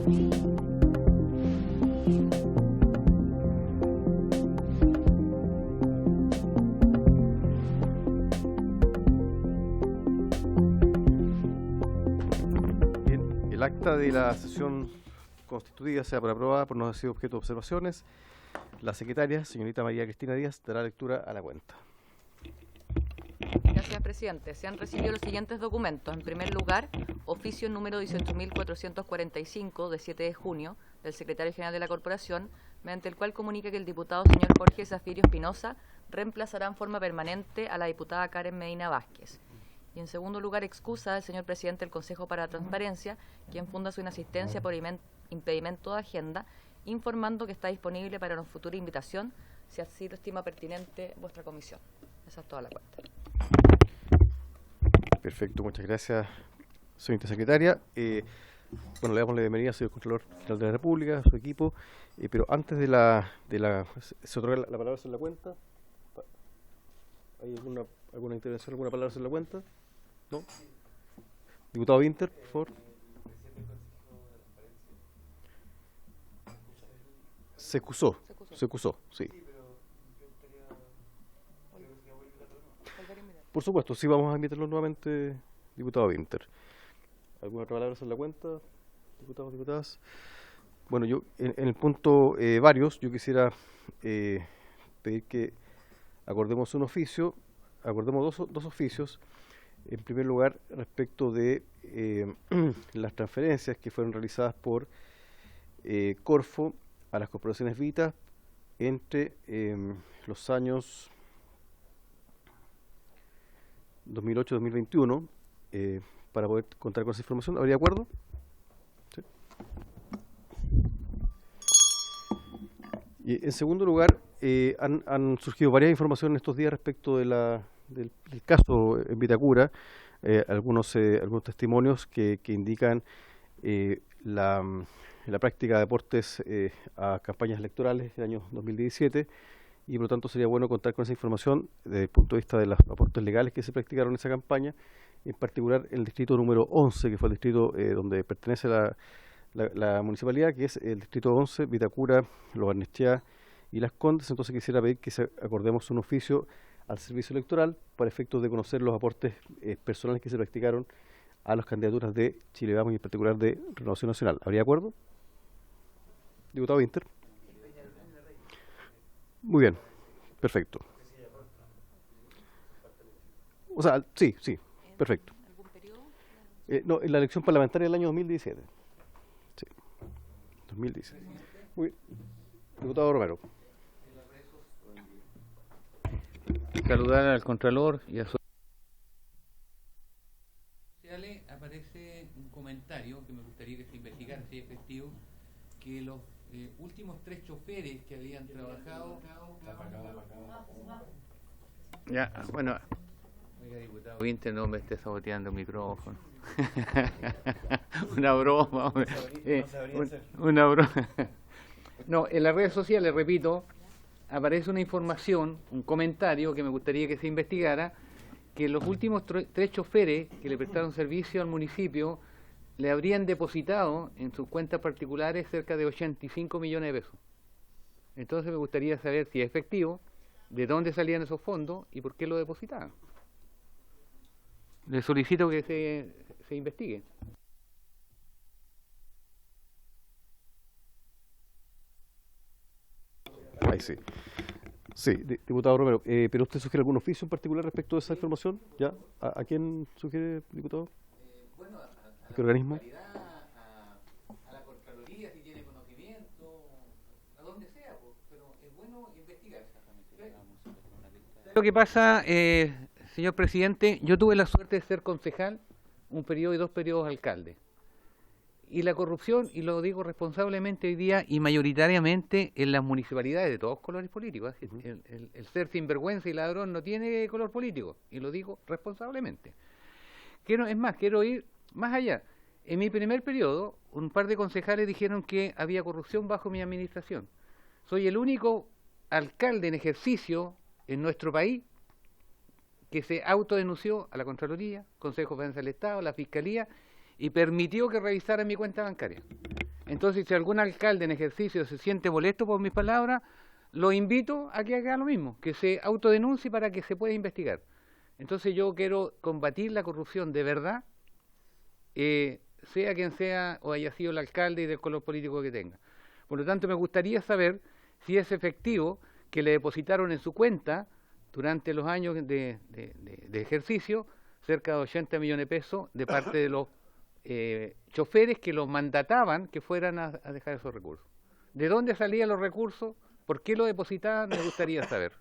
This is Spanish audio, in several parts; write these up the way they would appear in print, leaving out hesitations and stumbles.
El acta de la sesión constituida sea por aprobada por no haber sido objeto de observaciones. La secretaria, señorita María Cristina Díaz, dará lectura a la cuenta. Gracias, presidente. Se han recibido los siguientes documentos. En primer lugar, oficio número 18.445 de 7 de junio del secretario general de la Corporación, mediante el cual comunica que el diputado señor Jorge Zafirio Espinosa reemplazará en forma permanente a la diputada Karen Medina Vázquez. Y en segundo lugar, excusa del señor presidente del Consejo para la Transparencia, quien funda su inasistencia por impedimento de agenda, informando que está disponible para una futura invitación, si así lo estima pertinente vuestra comisión. Esa es toda la cuenta. Perfecto, muchas gracias, señorita secretaria. Bueno, le damos la bienvenida al señor Contralor General de la República, a su equipo, pero antes ¿se otorga la palabra sobre la cuenta? ¿Hay alguna intervención, alguna palabra sobre la cuenta? ¿No? Diputado Winter, por favor. Se excusó, sí. Por supuesto, sí, vamos a invitarlo nuevamente, diputado Winter. ¿Alguna otra palabra sobre la cuenta, diputados, diputadas? Bueno, yo en el punto varios, yo quisiera pedir que acordemos dos oficios. En primer lugar, respecto de las transferencias que fueron realizadas por Corfo a las corporaciones Vita entre los años 2008-2021, para poder contar con esa información. ¿Habría acuerdo? ¿Sí? Y en segundo lugar, han surgido varias informaciones estos días respecto de del caso en Vitacura, algunos testimonios que indican la práctica de aportes a campañas electorales del año 2017, y por lo tanto sería bueno contar con esa información desde el punto de vista de los aportes legales que se practicaron en esa campaña, en particular en el distrito número 11, que fue el distrito donde pertenece la municipalidad, que es el distrito 11, Vitacura, Lo Barnechea y Las Condes. Entonces quisiera pedir que acordemos un oficio al servicio electoral para efectos de conocer los aportes personales que se practicaron a las candidaturas de Chile Vamos y en particular de Renovación Nacional. ¿Habría acuerdo? Diputado Winter. Muy bien, perfecto. O sea, sí, perfecto. ¿Algún periodo? No, en la elección parlamentaria del año 2017. Sí, 2017. Muy bien. Diputado Romero. Saludar al Contralor y a su... Aparece un comentario que me gustaría que se investigara, si es efectivo, que los últimos 3 choferes que habían trabajado... Ya, bueno... Oiga, diputado Winter, no me esté saboteando el micrófono. Una broma, una broma. No, en las redes sociales, repito, aparece una información, un comentario que me gustaría que se investigara, que los últimos 3 choferes que le prestaron servicio al municipio le habrían depositado en sus cuentas particulares cerca de 85 millones de pesos. Entonces me gustaría saber si es efectivo, de dónde salían esos fondos y por qué lo depositaban. Le solicito que se investigue. Ahí sí. Sí, diputado Romero, ¿pero usted sugiere algún oficio en particular respecto de esa información? ¿Ya? ¿A quién sugiere, diputado? Bueno, ¿A qué organismo? A la Contraloría, si tiene conocimiento, a donde sea, pero es bueno investigar exactamente. Lo que pasa, señor presidente, yo tuve la suerte de ser concejal un periodo y 2 periodos alcalde. Y la corrupción, y lo digo responsablemente hoy día, y mayoritariamente en las municipalidades de todos colores políticos. El ser sinvergüenza y ladrón no tiene color político, y lo digo responsablemente. Quiero ir más allá. En mi primer periodo, un par de concejales dijeron que había corrupción bajo mi administración. Soy el único alcalde en ejercicio en nuestro país que se autodenunció a la Contraloría, Consejo de Defensa del Estado, la Fiscalía, y permitió que revisaran mi cuenta bancaria. Entonces, si algún alcalde en ejercicio se siente molesto por mis palabras, lo invito a que haga lo mismo, que se autodenuncie para que se pueda investigar. Entonces yo quiero combatir la corrupción de verdad, sea quien sea o haya sido el alcalde y del color político que tenga. Por lo tanto, me gustaría saber si es efectivo que le depositaron en su cuenta durante los años de ejercicio cerca de 80 millones de pesos de parte de los choferes que los mandataban que fueran a dejar esos recursos. ¿De dónde salían los recursos? ¿Por qué lo depositaban? Me gustaría saber.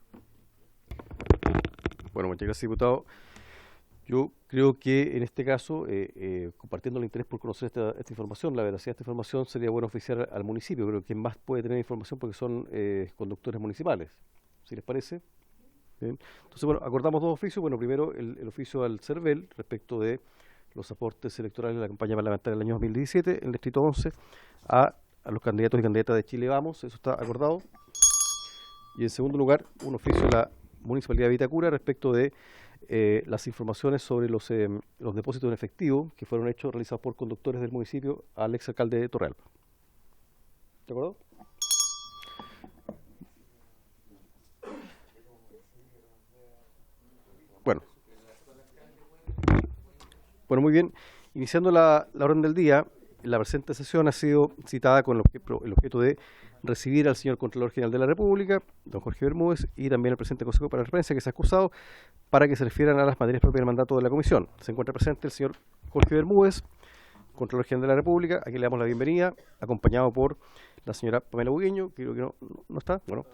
Bueno, muchas gracias, diputado. Yo creo que en este caso, compartiendo el interés por conocer esta información, la veracidad de esta información, sería bueno oficiar al municipio. Creo que quien más puede tener información porque son conductores municipales. ¿Si les parece? Bien. Entonces, bueno, acordamos dos oficios. Bueno, primero el oficio al CERVEL respecto de los aportes electorales de la campaña parlamentaria del año 2017, en el Distrito 11, a los candidatos y candidatas de Chile Vamos. Eso está acordado. Y en segundo lugar, un oficio a la Municipalidad de Vitacura respecto de las informaciones sobre los depósitos en efectivo que fueron realizados por conductores del municipio al exalcalde de Torrealba. ¿De acuerdo? Bueno, muy bien. Iniciando la orden del día, la presente sesión ha sido citada con el objeto de recibir al señor Contralor General de la República, don Jorge Bermúdez, y también al presidente del Consejo para la Transparencia, que se ha excusado, para que se refieran a las materias propias del mandato de la comisión. Se encuentra presente el señor Jorge Bermúdez, Contralor General de la República, a quien le damos la bienvenida, acompañado por la señora Pamela Bugueño, que creo que no está, bueno,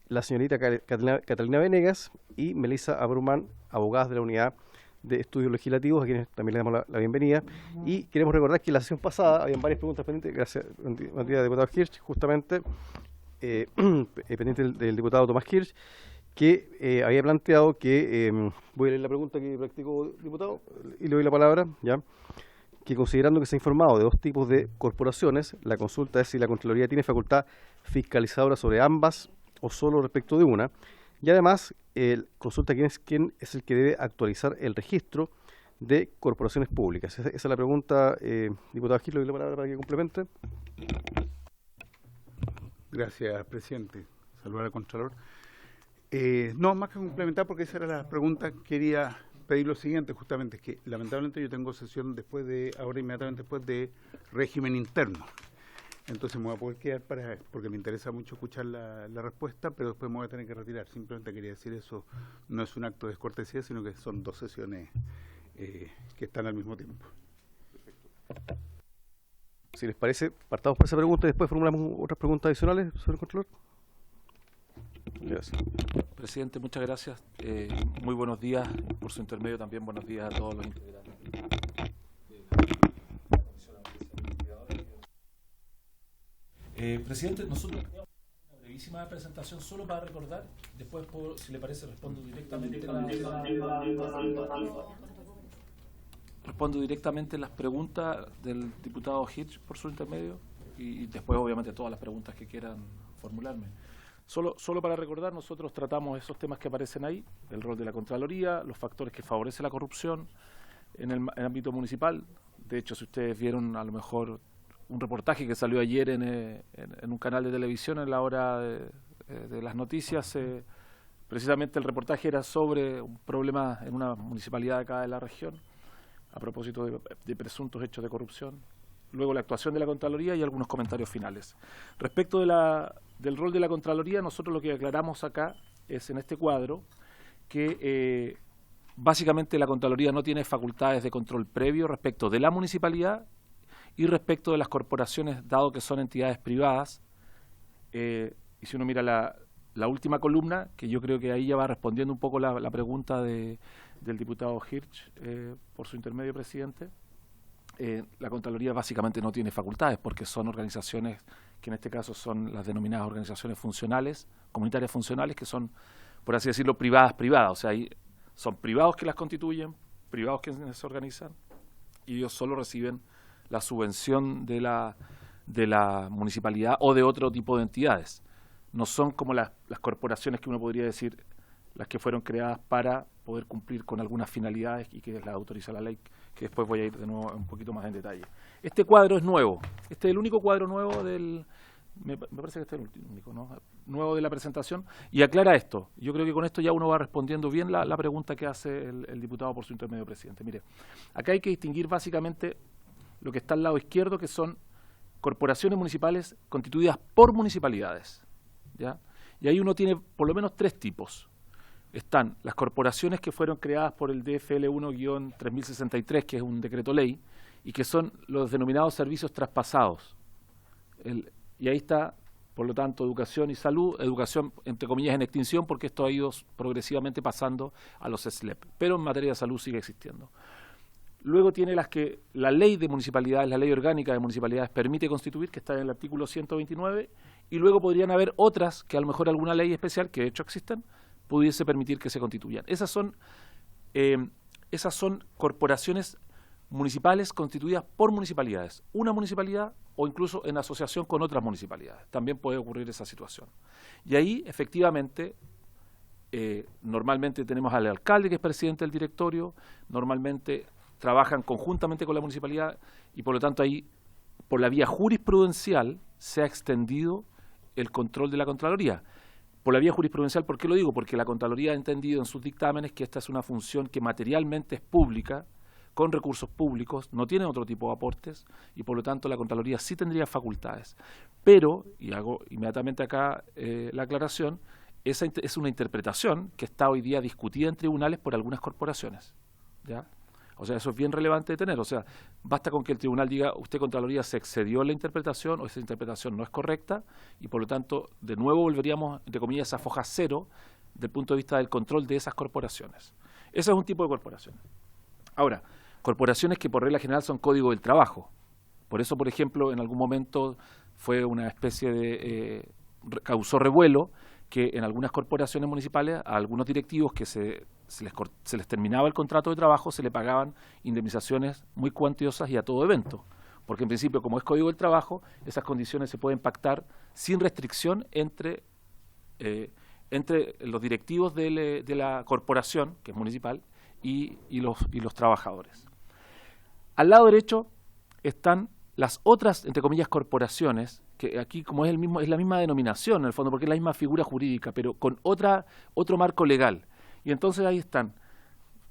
la señorita Catalina Venegas y Melissa Abrumán, abogadas de la Unidad de Estudios Legislativos, a quienes también le damos la bienvenida. Y queremos recordar que en la sesión pasada habían varias preguntas pendientes, gracias al diputado Hirsch, justamente, pendiente del diputado Tomás Hirsch, que había planteado que, voy a leer la pregunta que practicó el diputado, y le doy la palabra, ya, que considerando que se ha informado de dos tipos de corporaciones, la consulta es si la Contraloría tiene facultad fiscalizadora sobre ambas o solo respecto de una. Y además, consulta quién es el que debe actualizar el registro de corporaciones públicas. Esa es la pregunta, diputado Gil, le doy la palabra para que complemente. Gracias, presidente. Saludar al Contralor. No, más que complementar, porque esa era la pregunta, quería pedir lo siguiente, justamente, que lamentablemente yo tengo sesión ahora inmediatamente después de régimen interno. Entonces me voy a poder quedar porque me interesa mucho escuchar la respuesta, pero después me voy a tener que retirar. Simplemente quería decir eso, no es un acto de descortesía, sino que son dos sesiones que están al mismo tiempo. Perfecto. Si les parece, partamos por esa pregunta y después formulamos otras preguntas adicionales, señor Contralor. Gracias. Presidente, muchas gracias. Muy buenos días. Por su intermedio también buenos días a todos los integrantes. Presidente, nosotros teníamos una brevísima presentación solo para recordar, después, si le parece, respondo directamente las preguntas del diputado Hirsch por su intermedio y después, obviamente, todas las preguntas que quieran formularme. Solo para recordar, nosotros tratamos esos temas que aparecen ahí, el rol de la Contraloría, los factores que favorecen la corrupción en el ámbito municipal. De hecho, si ustedes vieron a lo mejor un reportaje que salió ayer en un canal de televisión en la hora de las noticias, precisamente el reportaje era sobre un problema en una municipalidad de acá de la región, a propósito de presuntos hechos de corrupción. Luego la actuación de la Contraloría y algunos comentarios finales. Respecto del rol de la Contraloría, nosotros lo que aclaramos acá es en este cuadro que básicamente la Contraloría no tiene facultades de control previo respecto de la municipalidad y respecto de las corporaciones, dado que son entidades privadas. Y si uno mira la última columna, que yo creo que ahí ya va respondiendo un poco la pregunta del diputado Hirsch, por su intermedio, presidente, la Contraloría básicamente no tiene facultades porque son organizaciones que en este caso son las denominadas organizaciones funcionales, comunitarias funcionales, que son, por así decirlo, privadas, o sea, son privados que las constituyen, privados que se organizan, y ellos solo reciben la subvención de la municipalidad o de otro tipo de entidades. No son como las corporaciones que uno podría decir, las que fueron creadas para poder cumplir con algunas finalidades y que las autoriza la ley, que después voy a ir de nuevo un poquito más en detalle. Este cuadro es nuevo, Este es el único cuadro nuevo del... Me parece que este es el único, ¿no? Nuevo de la presentación, y aclara esto. Yo creo que con esto ya uno va respondiendo bien la pregunta que hace el diputado por su intermedio, presidente. Mire, acá hay que distinguir básicamente lo que está al lado izquierdo, que son corporaciones municipales constituidas por municipalidades, ¿ya? Y ahí uno tiene por lo menos tres tipos. Están las corporaciones que fueron creadas por el DFL 1-3063, que es un decreto ley, y que son los denominados servicios traspasados. Y ahí está, por lo tanto, educación y salud, educación entre comillas en extinción, porque esto ha ido progresivamente pasando a los SLEP, pero en materia de salud sigue existiendo. Luego tiene las que la ley de municipalidades, la ley orgánica de municipalidades permite constituir, que está en el artículo 129, y luego podrían haber otras, que a lo mejor alguna ley especial, que de hecho existen, pudiese permitir que se constituyan. Esas son corporaciones municipales constituidas por municipalidades, una municipalidad o incluso en asociación con otras municipalidades. También puede ocurrir esa situación. Y ahí, efectivamente, normalmente tenemos al alcalde, que es presidente del directorio, normalmente trabajan conjuntamente con la municipalidad y por lo tanto ahí, por la vía jurisprudencial, se ha extendido el control de la Contraloría. Por la vía jurisprudencial, ¿por qué lo digo? Porque la Contraloría ha entendido en sus dictámenes que esta es una función que materialmente es pública, con recursos públicos, no tiene otro tipo de aportes y por lo tanto la Contraloría sí tendría facultades. Pero, y hago inmediatamente acá la aclaración, esa es una interpretación que está hoy día discutida en tribunales por algunas corporaciones, ¿ya? O sea, eso es bien relevante de tener. O sea, basta con que el tribunal diga, usted, Contraloría, se excedió en la interpretación o esa interpretación no es correcta y por lo tanto, de nuevo volveríamos, entre comillas, a foja cero del punto de vista del control de esas corporaciones. Ese es un tipo de corporaciones. Ahora, corporaciones que por regla general son código del trabajo. Por eso, por ejemplo, en algún momento fue una especie de... causó revuelo que en algunas corporaciones municipales a algunos directivos que se les terminaba el contrato de trabajo se le pagaban indemnizaciones muy cuantiosas y a todo evento. Porque en principio, como es código del trabajo, esas condiciones se pueden pactar sin restricción entre los directivos de la corporación, que es municipal, y los trabajadores. Al lado derecho están las otras, entre comillas, corporaciones, que aquí como es la misma denominación en el fondo, porque es la misma figura jurídica, pero con otro marco legal. Y entonces ahí están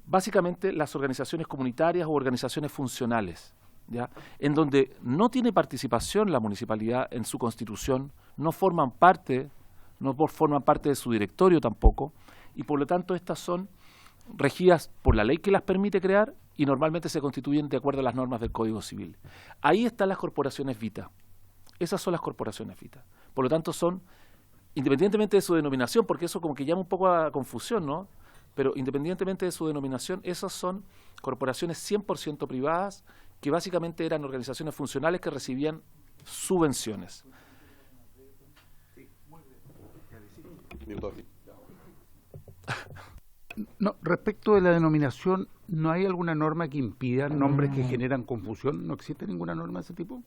básicamente las organizaciones comunitarias o organizaciones funcionales, ¿ya? En donde no tiene participación la municipalidad en su constitución, no forman parte de su directorio tampoco, y por lo tanto estas son regidas por la ley que las permite crear y normalmente se constituyen de acuerdo a las normas del Código Civil. Ahí están las corporaciones vita. Esas son las corporaciones vita. Por lo tanto son, independientemente de su denominación, porque eso como que llama un poco a confusión, ¿no? Pero independientemente de su denominación, esas son corporaciones 100% privadas que básicamente eran organizaciones funcionales que recibían subvenciones. No, respecto de la denominación, ¿no hay alguna norma que impida nombres que generan confusión? ¿No existe ninguna norma de ese tipo?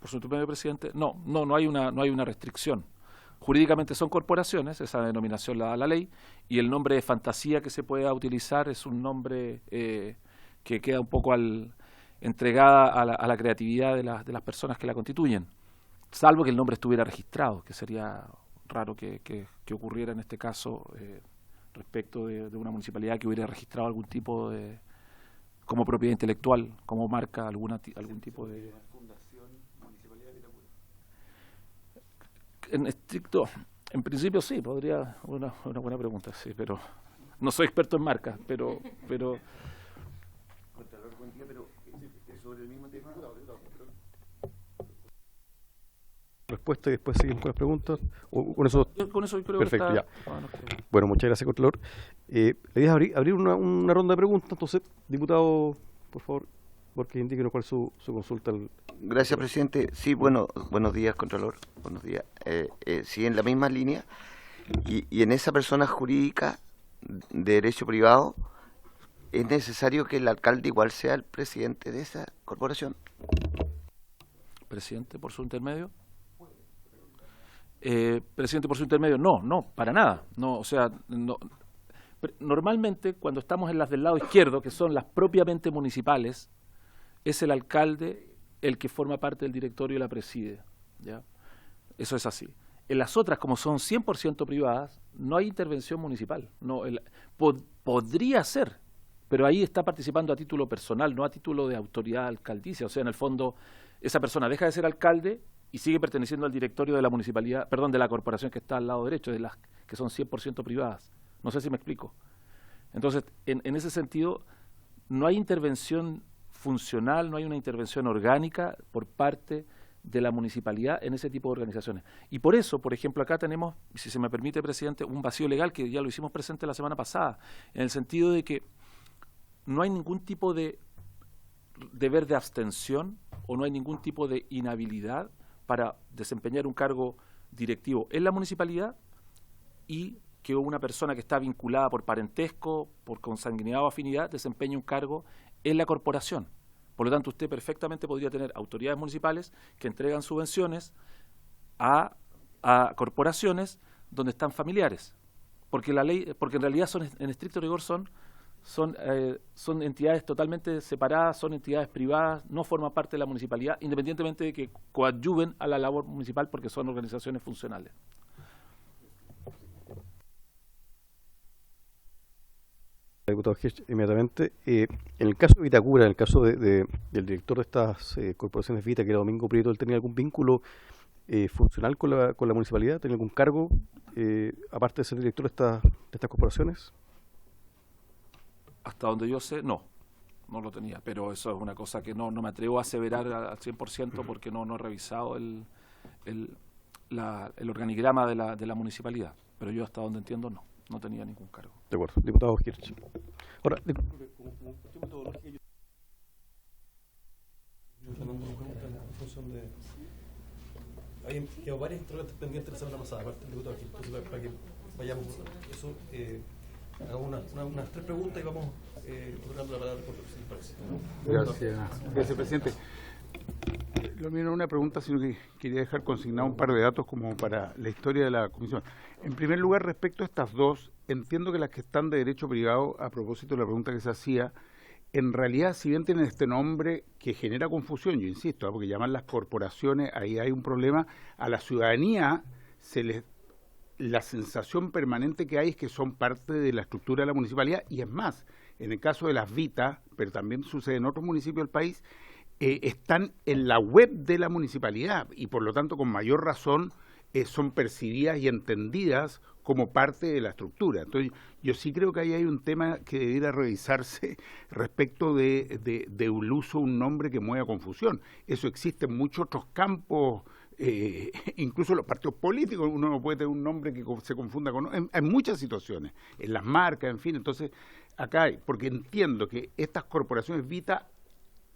Por su intermedio, presidente, no hay una restricción. Jurídicamente son corporaciones, esa denominación la da la ley, y el nombre de fantasía que se pueda utilizar es un nombre que queda un poco entregada a la creatividad de las personas que la constituyen, salvo que el nombre estuviera registrado, que sería raro que ocurriera en este caso respecto de una municipalidad que hubiera registrado algún tipo de, como propiedad intelectual, como marca algún tipo de... En principio sí, podría, una buena pregunta, sí, pero no soy experto en marcas, pero Contralor, buen día, pero sobre el mismo tema. Respuesta y después seguimos con las preguntas. Con eso, con eso yo creo perfecto, que ya. Bueno, muchas gracias, Contralor. La idea es abrir una ronda de preguntas, entonces, diputado, por favor, porque indíquenos cuál es su consulta. Gracias, presidente. Sí, buenos días, Contralor. Buenos días. Sí, en la misma línea. Y en esa persona jurídica de derecho privado, ¿es necesario que el alcalde igual sea el presidente de esa corporación? Presidente, por su intermedio. Presidente, por su intermedio, no, para nada. No, o sea, no. Normalmente, cuando estamos en las del lado izquierdo, que son las propiamente municipales, es el alcalde el que forma parte del directorio y la preside, ¿ya? Eso es así. En las otras, como son 100% privadas, no hay intervención municipal. No, podría ser, pero ahí está participando a título personal, no a título de autoridad alcaldicia. O sea, en el fondo, esa persona deja de ser alcalde y sigue perteneciendo al directorio de la municipalidad, perdón, de la corporación que está al lado derecho, de las que son 100% privadas. No sé si me explico. Entonces, en ese sentido, no hay intervención funcional, no hay una intervención orgánica por parte de la municipalidad en ese tipo de organizaciones. Y por eso, por ejemplo, acá tenemos, si se me permite, presidente, un vacío legal que ya lo hicimos presente la semana pasada, en el sentido de que no hay ningún tipo de deber de abstención o no hay ningún tipo de inhabilidad para desempeñar un cargo directivo en la municipalidad y que una persona que está vinculada por parentesco, por consanguinidad o afinidad, desempeñe un cargo en la corporación. Por lo tanto, usted perfectamente podría tener autoridades municipales que entregan subvenciones a corporaciones donde están familiares, porque la ley, porque en realidad son, en estricto rigor son entidades totalmente separadas, son entidades privadas, no forman parte de la municipalidad, independientemente de que coadyuven a la labor municipal porque son organizaciones funcionales. Diputado Hirsch, inmediatamente. En el caso de Vitacura, en el caso del director de estas corporaciones Vita, que era Domingo Prieto, ¿él tenía algún vínculo funcional con la municipalidad? ¿Tenía algún cargo, aparte de ser director de estas corporaciones? Hasta donde yo sé, no lo tenía, pero eso es una cosa que no me atrevo a aseverar al 100% porque no he revisado el organigrama de la municipalidad, pero yo hasta donde entiendo no tenía ningún cargo. De acuerdo, diputado Hirsch. Ahora, hay quedado varias interrogantes pendientes la semana pasada, aparte del diputado Hirsch, entonces para que vayamos eso, hagamos unas 3 preguntas y vamos otorgando la palabra por si les parece. Gracias, presidente. Lo mío no es una pregunta, sino que quería dejar consignado un par de datos como para la historia de la comisión. En primer lugar, respecto a estas dos, entiendo que las que están de derecho privado, a propósito de la pregunta que se hacía, en realidad, si bien tienen este nombre que genera confusión, yo insisto, porque llaman las corporaciones, ahí hay un problema, a la ciudadanía la sensación permanente que hay es que son parte de la estructura de la municipalidad, y es más, en el caso de las Vitas, pero también sucede en otros municipios del país, están en la web de la municipalidad y por lo tanto con mayor razón son percibidas y entendidas como parte de la estructura. Entonces yo sí creo que ahí hay un tema que debiera revisarse respecto de un uso de un nombre que mueva confusión. Eso existe en muchos otros campos, incluso en los partidos políticos uno no puede tener un nombre que se confunda con... En muchas situaciones, en las marcas, en fin. Entonces acá hay, porque entiendo que estas corporaciones Vita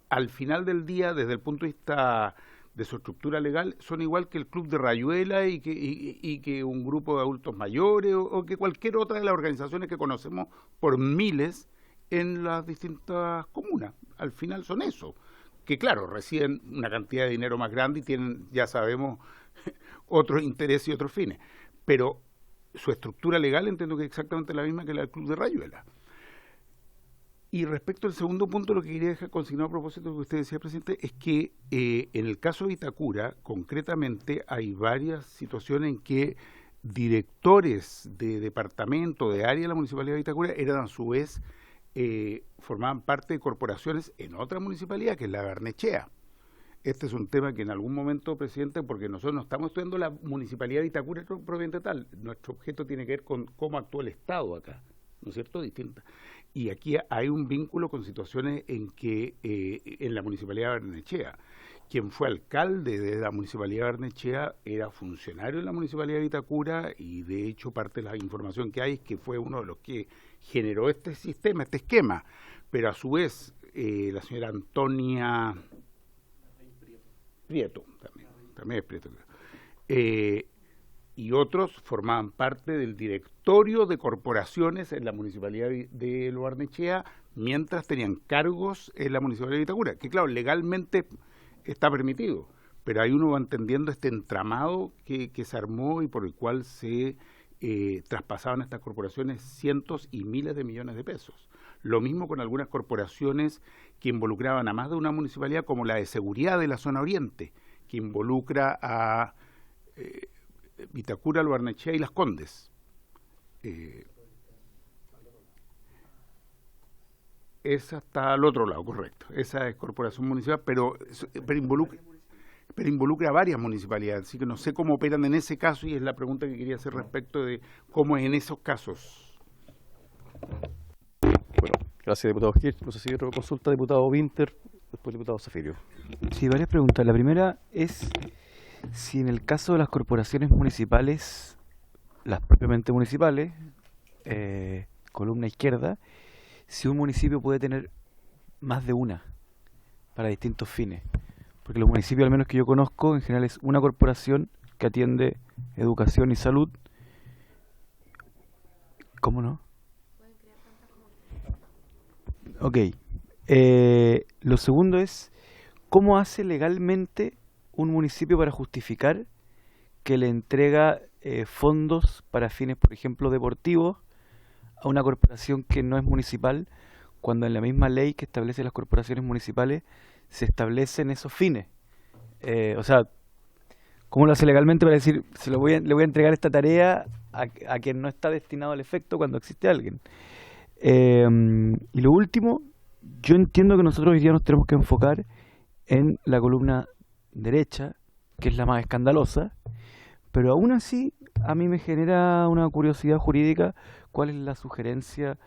al final del día, desde el punto de vista de su estructura legal, son igual que el Club de Rayuela y que un grupo de adultos mayores o que cualquier otra de las organizaciones que conocemos por miles en las distintas comunas. Al final son eso, que claro, reciben una cantidad de dinero más grande y tienen, ya sabemos, otros intereses y otros fines. Pero su estructura legal entiendo que es exactamente la misma que la del Club de Rayuela. Y respecto al segundo punto, lo que quería dejar consignado a propósito de lo que usted decía, presidente, es que en el caso de Vitacura, concretamente, hay varias situaciones en que directores de departamento, de área de la Municipalidad de Vitacura, eran a su vez, formaban parte de corporaciones en otra municipalidad, que es la Barnechea. Este es un tema que en algún momento, presidente, porque nosotros no estamos estudiando la Municipalidad de Vitacura propiamente tal, nuestro objeto tiene que ver con cómo actúa el Estado acá, ¿no es cierto?, distinta. Y aquí hay un vínculo con situaciones en que en la Municipalidad de Barnechea, quien fue alcalde de la Municipalidad de Barnechea era funcionario en la Municipalidad de Vitacura y de hecho parte de la información que hay es que fue uno de los que generó este sistema, este esquema. Pero a su vez la señora Antonia Prieto, también es Prieto, creo. Y otros formaban parte del directorio de corporaciones en la Municipalidad de Barnechea, mientras tenían cargos en la Municipalidad de Vitacura, que claro, legalmente está permitido, pero ahí uno va entendiendo este entramado que se armó y por el cual se traspasaban a estas corporaciones cientos y miles de millones de pesos. Lo mismo con algunas corporaciones que involucraban a más de una municipalidad, como la de seguridad de la zona oriente, que involucra a Vitacura, Luarnechea y Las Condes. Esa está al otro lado, correcto. Esa es corporación municipal, pero involucra a varias municipalidades, así que no sé cómo operan en ese caso y es la pregunta que quería hacer respecto de cómo es en esos casos. Bueno, gracias, diputado Hirsch. No sé si hay otra consulta, diputado Winter, después diputado Zafirio. Sí, varias preguntas. La primera es si en el caso de las corporaciones municipales, las propiamente municipales, columna izquierda, si un municipio puede tener más de una para distintos fines. Porque los municipios, al menos que yo conozco, en general es una corporación que atiende educación y salud. ¿Cómo no? Ok. Lo segundo es, ¿cómo hace legalmente un municipio para justificar que le entrega fondos para fines, por ejemplo, deportivos a una corporación que no es municipal, cuando en la misma ley que establece las corporaciones municipales se establecen esos fines? O sea, ¿cómo lo hace legalmente para decir, le voy a entregar esta tarea a quien no está destinado al efecto cuando existe alguien? Y lo último, yo entiendo que nosotros hoy día nos tenemos que enfocar en la columna derecha, que es la más escandalosa, pero aún así a mí me genera una curiosidad jurídica cuál es la sugerencia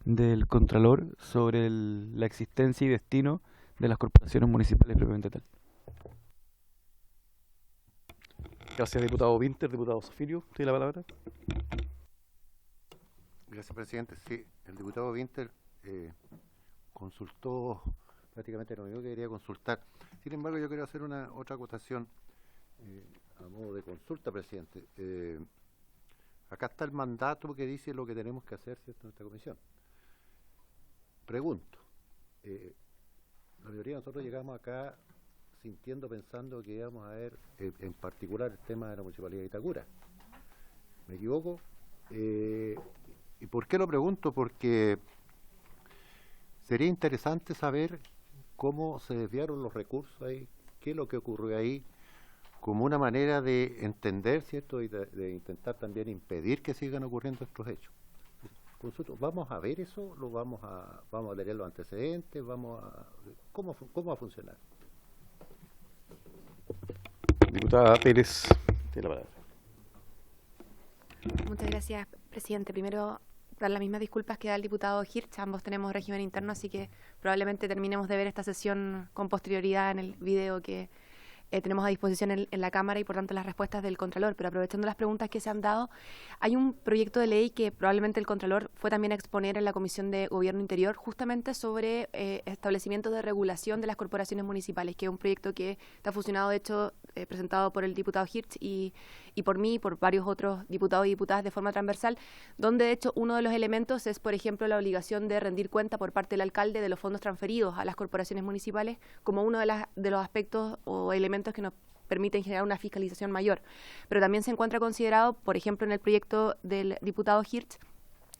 del Contralor sobre la existencia y destino de las corporaciones municipales propiamente tal. Gracias, diputado Winter. Diputado Zafirio, tiene la palabra. Gracias, presidente. Sí, el diputado Winter consultó prácticamente lo mismo que quería consultar. Sin embargo, yo quiero hacer otra acotación a modo de consulta, presidente. Acá está el mandato que dice lo que tenemos que hacer, ¿cierto?, en esta comisión. Pregunto, la mayoría de nosotros llegamos acá pensando que íbamos a ver en particular el tema de la Municipalidad de Vitacura. ¿Me equivoco? ¿Y por qué lo pregunto? Porque sería interesante saber cómo se desviaron los recursos ahí, qué es lo que ocurrió ahí, como una manera de entender, ¿cierto?, y de intentar también impedir que sigan ocurriendo estos hechos. Consulto, ¿vamos a ver eso? ¿Vamos a leer los antecedentes? ¿Cómo va a funcionar? Diputada Pérez, tiene la palabra. Muchas gracias, presidente. Primero, dar las mismas disculpas que da el diputado Hirsch. Ambos tenemos régimen interno, así que probablemente terminemos de ver esta sesión con posterioridad en el video que tenemos a disposición en la Cámara y por tanto las respuestas del Contralor. Pero aprovechando las preguntas que se han dado, hay un proyecto de ley que probablemente el Contralor fue también a exponer en la Comisión de Gobierno Interior, justamente sobre establecimiento de regulación de las corporaciones municipales, que es un proyecto que está fusionado, de hecho, presentado por el diputado Hirsch y por mí y por varios otros diputados y diputadas de forma transversal, donde de hecho uno de los elementos es, por ejemplo, la obligación de rendir cuenta por parte del alcalde de los fondos transferidos a las corporaciones municipales como uno de los aspectos o elementos que nos permiten generar una fiscalización mayor. Pero también se encuentra considerado, por ejemplo, en el proyecto del diputado Hirsch,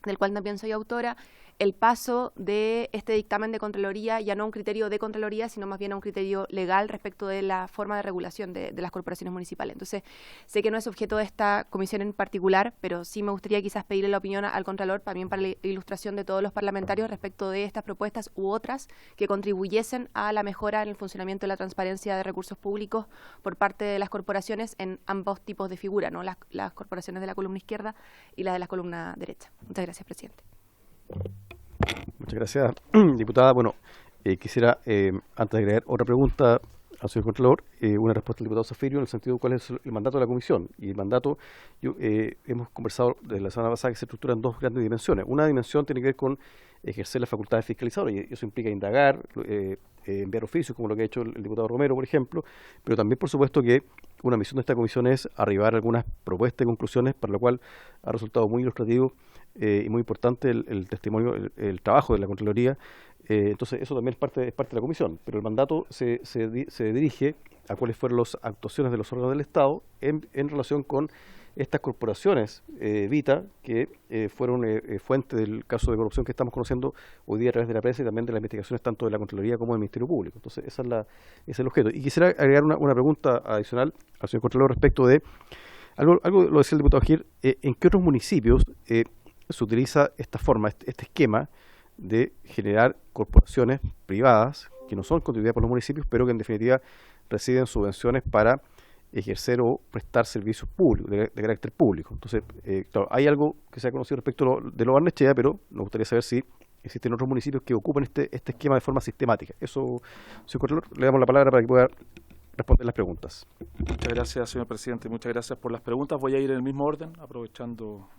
del cual también soy autora, el paso de este dictamen de Contraloría ya no a un criterio de Contraloría, sino más bien a un criterio legal respecto de la forma de regulación de las corporaciones municipales. Entonces, sé que no es objeto de esta comisión en particular, pero sí me gustaría quizás pedirle la opinión al Contralor, también para la ilustración de todos los parlamentarios respecto de estas propuestas u otras que contribuyesen a la mejora en el funcionamiento de la transparencia de recursos públicos por parte de las corporaciones en ambos tipos de figura, ¿no? Las corporaciones de la columna izquierda y las de la columna derecha. Muchas gracias, presidente. Muchas gracias, diputada. Bueno, quisiera, antes de agregar otra pregunta al señor Contralor, una respuesta del diputado Zafirio en el sentido de cuál es el mandato de la comisión. Y el mandato, hemos conversado desde la semana pasada que se estructura en dos grandes dimensiones. Una dimensión tiene que ver con ejercer las facultades fiscalizadoras, y eso implica indagar, enviar oficios, como lo que ha hecho el diputado Romero, por ejemplo, pero también, por supuesto, que una misión de esta comisión es arribar a algunas propuestas y conclusiones, para lo cual ha resultado muy ilustrativo y muy importante el testimonio, el trabajo de la Contraloría. Entonces, eso también es parte de la comisión, pero el mandato se dirige a cuáles fueron las actuaciones de los órganos del Estado en relación con estas corporaciones Vita, que fueron fuente del caso de corrupción que estamos conociendo hoy día a través de la prensa y también de las investigaciones tanto de la Contraloría como del Ministerio Público. Entonces, ese es el objeto. Y quisiera agregar una pregunta adicional al señor Contralor respecto de, algo lo decía el diputado Gil, ¿en qué otros municipios se utiliza esta forma, este esquema de generar corporaciones privadas que no son constituidas por los municipios, pero que en definitiva reciben subvenciones para ejercer o prestar servicios públicos, de carácter público? Entonces, claro, hay algo que se ha conocido respecto de lo Barnechea, pero nos gustaría saber si existen otros municipios que ocupan este esquema de forma sistemática. Eso, señor Contralor, le damos la palabra para que pueda responder las preguntas. Muchas gracias, señor presidente. Muchas gracias por las preguntas. Voy a ir en el mismo orden, aprovechando...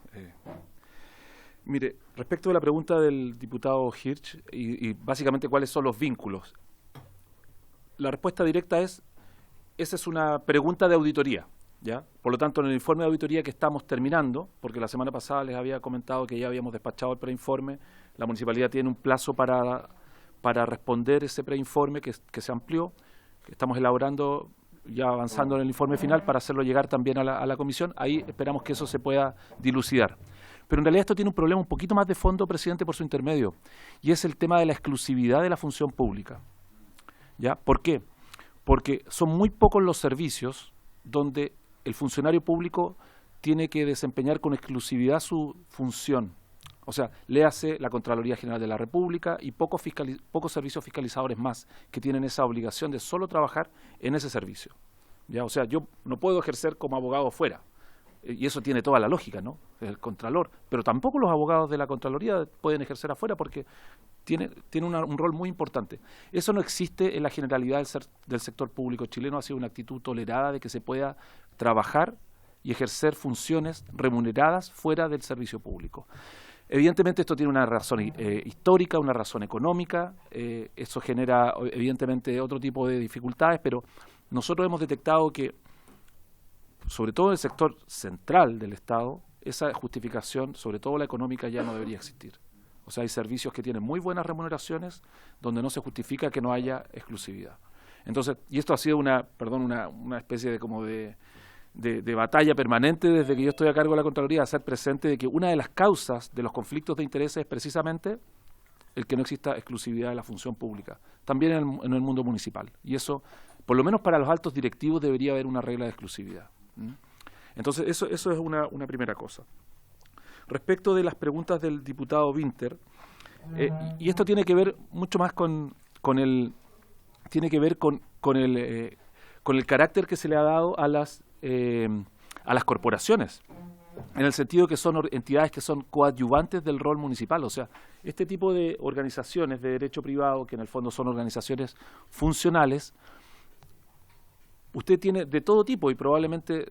Mire, respecto de la pregunta del diputado Hirsch y básicamente cuáles son los vínculos, la respuesta directa es, esa es una pregunta de auditoría, ¿ya? Por lo tanto, en el informe de auditoría que estamos terminando, porque la semana pasada les había comentado que ya habíamos despachado el preinforme, la municipalidad tiene un plazo para responder ese preinforme que se amplió, que estamos elaborando, ya avanzando en el informe final para hacerlo llegar también a la comisión. Ahí esperamos que eso se pueda dilucidar. Pero en realidad esto tiene un problema un poquito más de fondo, presidente, por su intermedio, y es el tema de la exclusividad de la función pública. ¿Ya? ¿Por qué? Porque son muy pocos los servicios donde el funcionario público tiene que desempeñar con exclusividad su función. O sea, léase la Contraloría General de la República y pocos servicios fiscalizadores más que tienen esa obligación de solo trabajar en ese servicio. ¿Ya? O sea, yo no puedo ejercer como abogado fuera. Y eso tiene toda la lógica, ¿no? El Contralor. Pero tampoco los abogados de la Contraloría pueden ejercer afuera porque tiene un rol muy importante. Eso no existe en la generalidad del sector público chileno. Ha sido una actitud tolerada de que se pueda trabajar y ejercer funciones remuneradas fuera del servicio público. Evidentemente esto tiene una razón histórica, una razón económica. Eso genera evidentemente otro tipo de dificultades, pero nosotros hemos detectado que sobre todo en el sector central del Estado, esa justificación, sobre todo la económica, ya no debería existir. O sea, hay servicios que tienen muy buenas remuneraciones donde no se justifica que no haya exclusividad. Entonces, y esto ha sido una especie de batalla permanente desde que yo estoy a cargo de la Contraloría, hacer presente de que una de las causas de los conflictos de intereses es precisamente el que no exista exclusividad de la función pública, también en el mundo municipal. Y eso, por lo menos para los altos directivos, debería haber una regla de exclusividad. Entonces, eso es una primera cosa. Respecto de las preguntas del diputado Winter, y esto tiene que ver mucho más con el carácter que se le ha dado a las corporaciones, en el sentido que son entidades que son coadyuvantes del rol municipal. O sea, este tipo de organizaciones de derecho privado, que en el fondo son organizaciones funcionales, usted tiene de todo tipo, y probablemente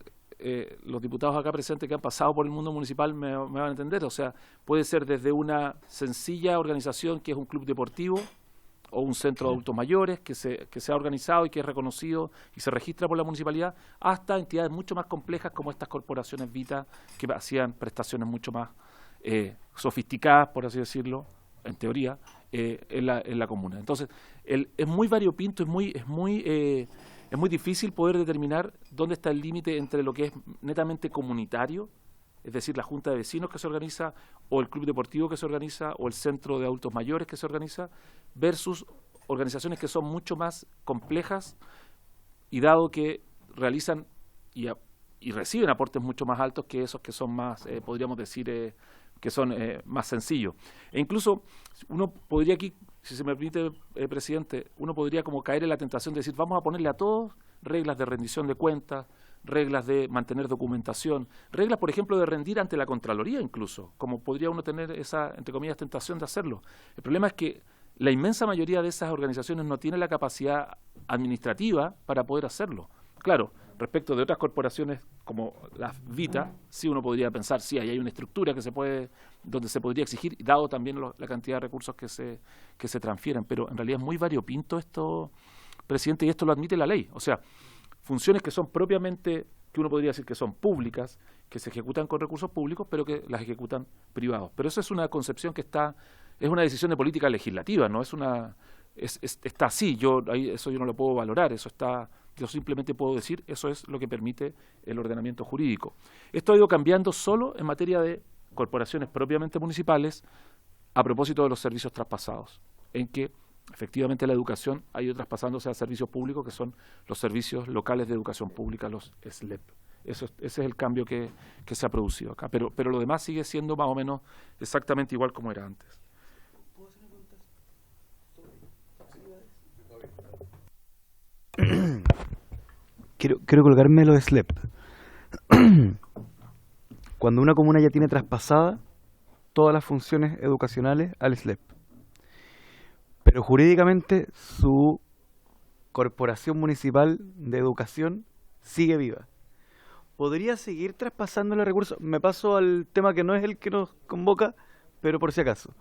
los diputados acá presentes que han pasado por el mundo municipal me van a entender. O sea, puede ser desde una sencilla organización que es un club deportivo o un centro de adultos mayores que se ha organizado y que es reconocido y se registra por la municipalidad, hasta entidades mucho más complejas como estas corporaciones Vita que hacían prestaciones mucho más sofisticadas, por así decirlo, en teoría, en la comuna. Entonces, es muy variopinto, es muy difícil poder determinar dónde está el límite entre lo que es netamente comunitario, es decir, la junta de vecinos que se organiza, o el club deportivo que se organiza, o el centro de adultos mayores que se organiza, versus organizaciones que son mucho más complejas y dado que realizan y reciben aportes mucho más altos que esos que son más, podríamos decir, que son más sencillos. E incluso uno podría aquí, si se me permite, presidente, uno podría como caer en la tentación de decir, vamos a ponerle a todos reglas de rendición de cuentas, reglas de mantener documentación, reglas, por ejemplo, de rendir ante la Contraloría incluso, como podría uno tener esa, entre comillas, tentación de hacerlo. El problema es que la inmensa mayoría de esas organizaciones no tiene la capacidad administrativa para poder hacerlo. Claro, respecto de otras corporaciones como las Vita, sí uno podría pensar, sí, ahí hay una estructura donde se podría exigir, dado también la cantidad de recursos que se transfieren, pero en realidad es muy variopinto esto, presidente, y esto lo admite la ley. O sea, funciones que son propiamente, que uno podría decir que son públicas, que se ejecutan con recursos públicos, pero que las ejecutan privados. Pero eso es una concepción es una decisión de política legislativa, no es está así, eso yo no lo puedo valorar, eso está Yo simplemente puedo decir, eso es lo que permite el ordenamiento jurídico. Esto ha ido cambiando solo en materia de corporaciones propiamente municipales a propósito de los servicios traspasados, en que efectivamente la educación ha ido traspasándose a servicios públicos, que son los servicios locales de educación pública, los SLEP. Ese es el cambio que se ha producido acá, pero lo demás sigue siendo más o menos exactamente igual como era antes. Quiero colgarme lo de SLEP. Cuando una comuna ya tiene traspasada todas las funciones educacionales al SLEP, pero jurídicamente su corporación municipal de educación sigue viva, ¿podría seguir traspasando los recursos? Me paso al tema que no es el que nos convoca, pero por si acaso.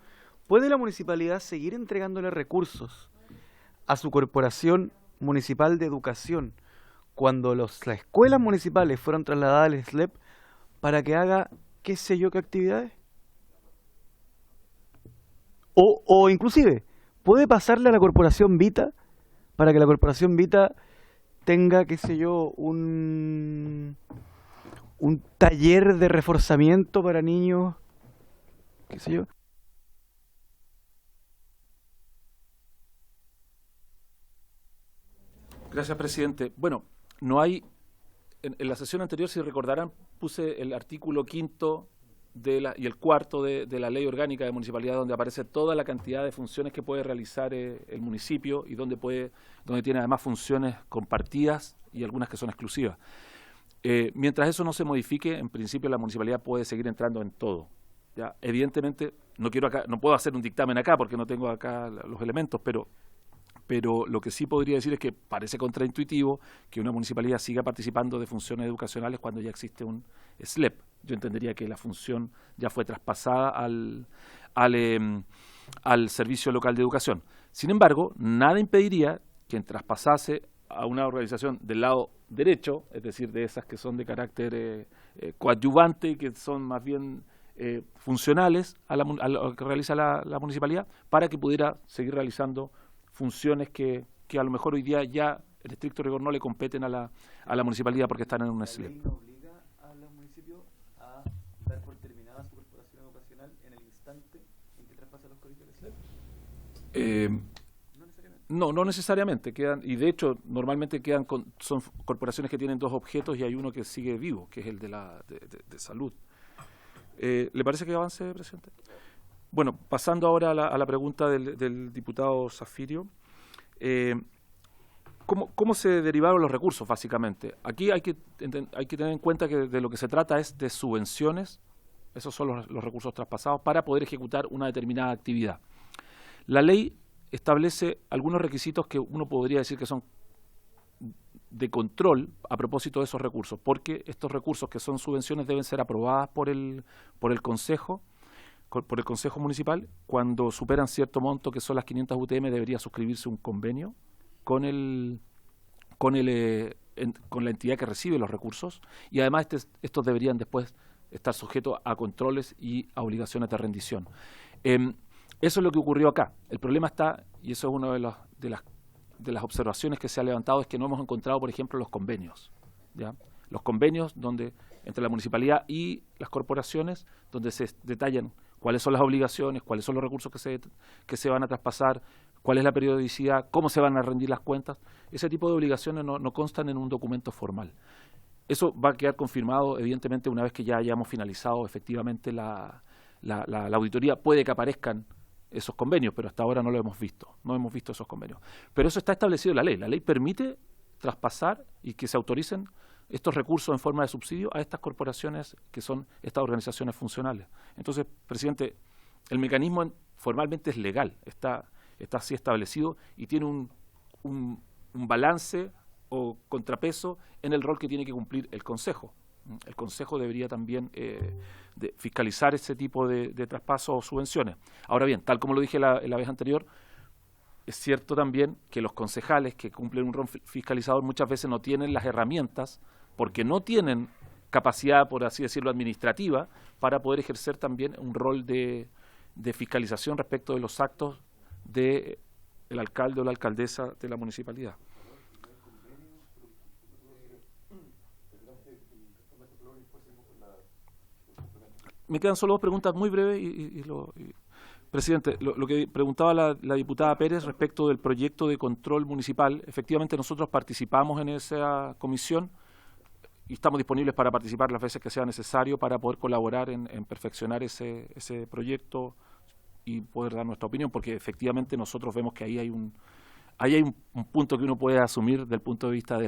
¿Puede la municipalidad seguir entregándole recursos a su corporación municipal de educación cuando las escuelas municipales fueron trasladadas al SLEP para que haga qué sé yo qué actividades? O inclusive, ¿puede pasarle a la corporación Vita para que la corporación Vita tenga, qué sé yo, un taller de reforzamiento para niños, qué sé yo? Gracias, presidente. Bueno, no hay, en la sesión anterior, si recordarán, puse el artículo 5º y el 4º de la Ley Orgánica de Municipalidad, donde aparece toda la cantidad de funciones que puede realizar el municipio y donde tiene además funciones compartidas y algunas que son exclusivas. Mientras eso no se modifique, en principio la municipalidad puede seguir entrando en todo. ¿Ya? Evidentemente, no puedo hacer un dictamen acá porque no tengo acá los elementos, pero lo que sí podría decir es que parece contraintuitivo que una municipalidad siga participando de funciones educacionales cuando ya existe un SLEP. Yo entendería que la función ya fue traspasada al Servicio Local de Educación. Sin embargo, nada impediría que traspasase a una organización del lado derecho, es decir, de esas que son de carácter coadyuvante y que son más bien funcionales a lo que realiza la municipalidad, para que pudiera seguir realizando funciones que a lo mejor hoy día ya en estricto rigor no le competen a la municipalidad porque están en un SLEP. ¿La ley no obliga a los municipios a dar por terminada su corporación educacional en el instante en que traspasa los códigos del SLEP? No necesariamente. Y de hecho, normalmente son corporaciones que tienen dos objetos y hay uno que sigue vivo, que es el de salud. ¿Le parece que avance, presidente? Bueno, pasando ahora a la pregunta del diputado Zafirio. ¿Cómo se derivaron los recursos, básicamente? Aquí hay que tener en cuenta que de lo que se trata es de subvenciones, esos son los recursos traspasados, para poder ejecutar una determinada actividad. La ley establece algunos requisitos que uno podría decir que son de control a propósito de esos recursos, porque estos recursos que son subvenciones deben ser aprobadas por el Consejo Municipal. Cuando superan cierto monto, que son las 500 UTM, debería suscribirse un convenio con la entidad que recibe los recursos, y además estos deberían después estar sujetos a controles y a obligaciones de rendición. Eso es lo que ocurrió acá. El problema está, y eso es una de las observaciones que se ha levantado, es que no hemos encontrado, por ejemplo, los convenios, ¿ya? Los convenios entre la municipalidad y las corporaciones, donde se detallan cuáles son las obligaciones, cuáles son los recursos que se van a traspasar, cuál es la periodicidad, cómo se van a rendir las cuentas. Ese tipo de obligaciones no constan en un documento formal. Eso va a quedar confirmado, evidentemente, una vez que ya hayamos finalizado efectivamente la auditoría. Puede que aparezcan esos convenios, pero hasta ahora no lo hemos visto. No hemos visto esos convenios. Pero eso está establecido en la ley. La ley permite traspasar y que se autoricen estos recursos en forma de subsidio a estas corporaciones que son estas organizaciones funcionales. Entonces, presidente, el mecanismo formalmente es legal, está así establecido y tiene un balance o contrapeso en el rol que tiene que cumplir el Consejo. El Consejo debería también fiscalizar ese tipo de traspasos o subvenciones. Ahora bien, tal como lo dije la vez anterior, es cierto también que los concejales que cumplen un rol fiscalizador muchas veces no tienen las herramientas, porque no tienen capacidad, por así decirlo, administrativa, para poder ejercer también un rol de fiscalización respecto de los actos del alcalde o la alcaldesa de la municipalidad. me quedan solo dos preguntas muy breves. Presidente, lo que preguntaba la diputada Pérez respecto del proyecto de control municipal, efectivamente nosotros participamos en esa comisión y estamos disponibles para participar las veces que sea necesario para poder colaborar en perfeccionar ese proyecto y poder dar nuestra opinión, porque efectivamente nosotros vemos que ahí hay un punto que uno puede asumir desde el punto de vista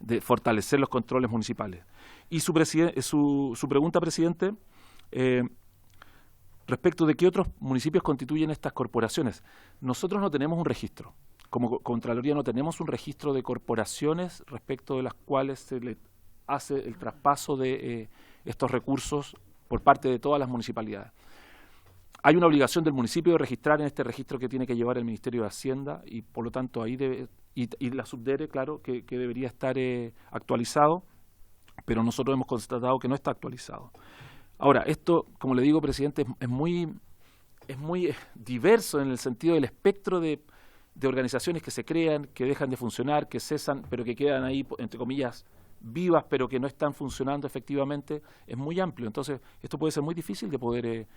de fortalecer los controles municipales. Y su pregunta, presidente, respecto de qué otros municipios constituyen estas corporaciones. Nosotros no tenemos un registro. Como Contraloría no tenemos un registro de corporaciones respecto de las cuales se le hace el traspaso de estos recursos por parte de todas las municipalidades. Hay una obligación del municipio de registrar en este registro que tiene que llevar el Ministerio de Hacienda y por lo tanto ahí y la Subdere, claro, que debería estar actualizado, pero nosotros hemos constatado que no está actualizado. Ahora, esto, como le digo, presidente, es muy diverso en el sentido del espectro de organizaciones que se crean, que dejan de funcionar, que cesan, pero que quedan ahí, entre comillas, vivas, pero que no están funcionando efectivamente. Es muy amplio. Entonces, esto puede ser muy difícil de poder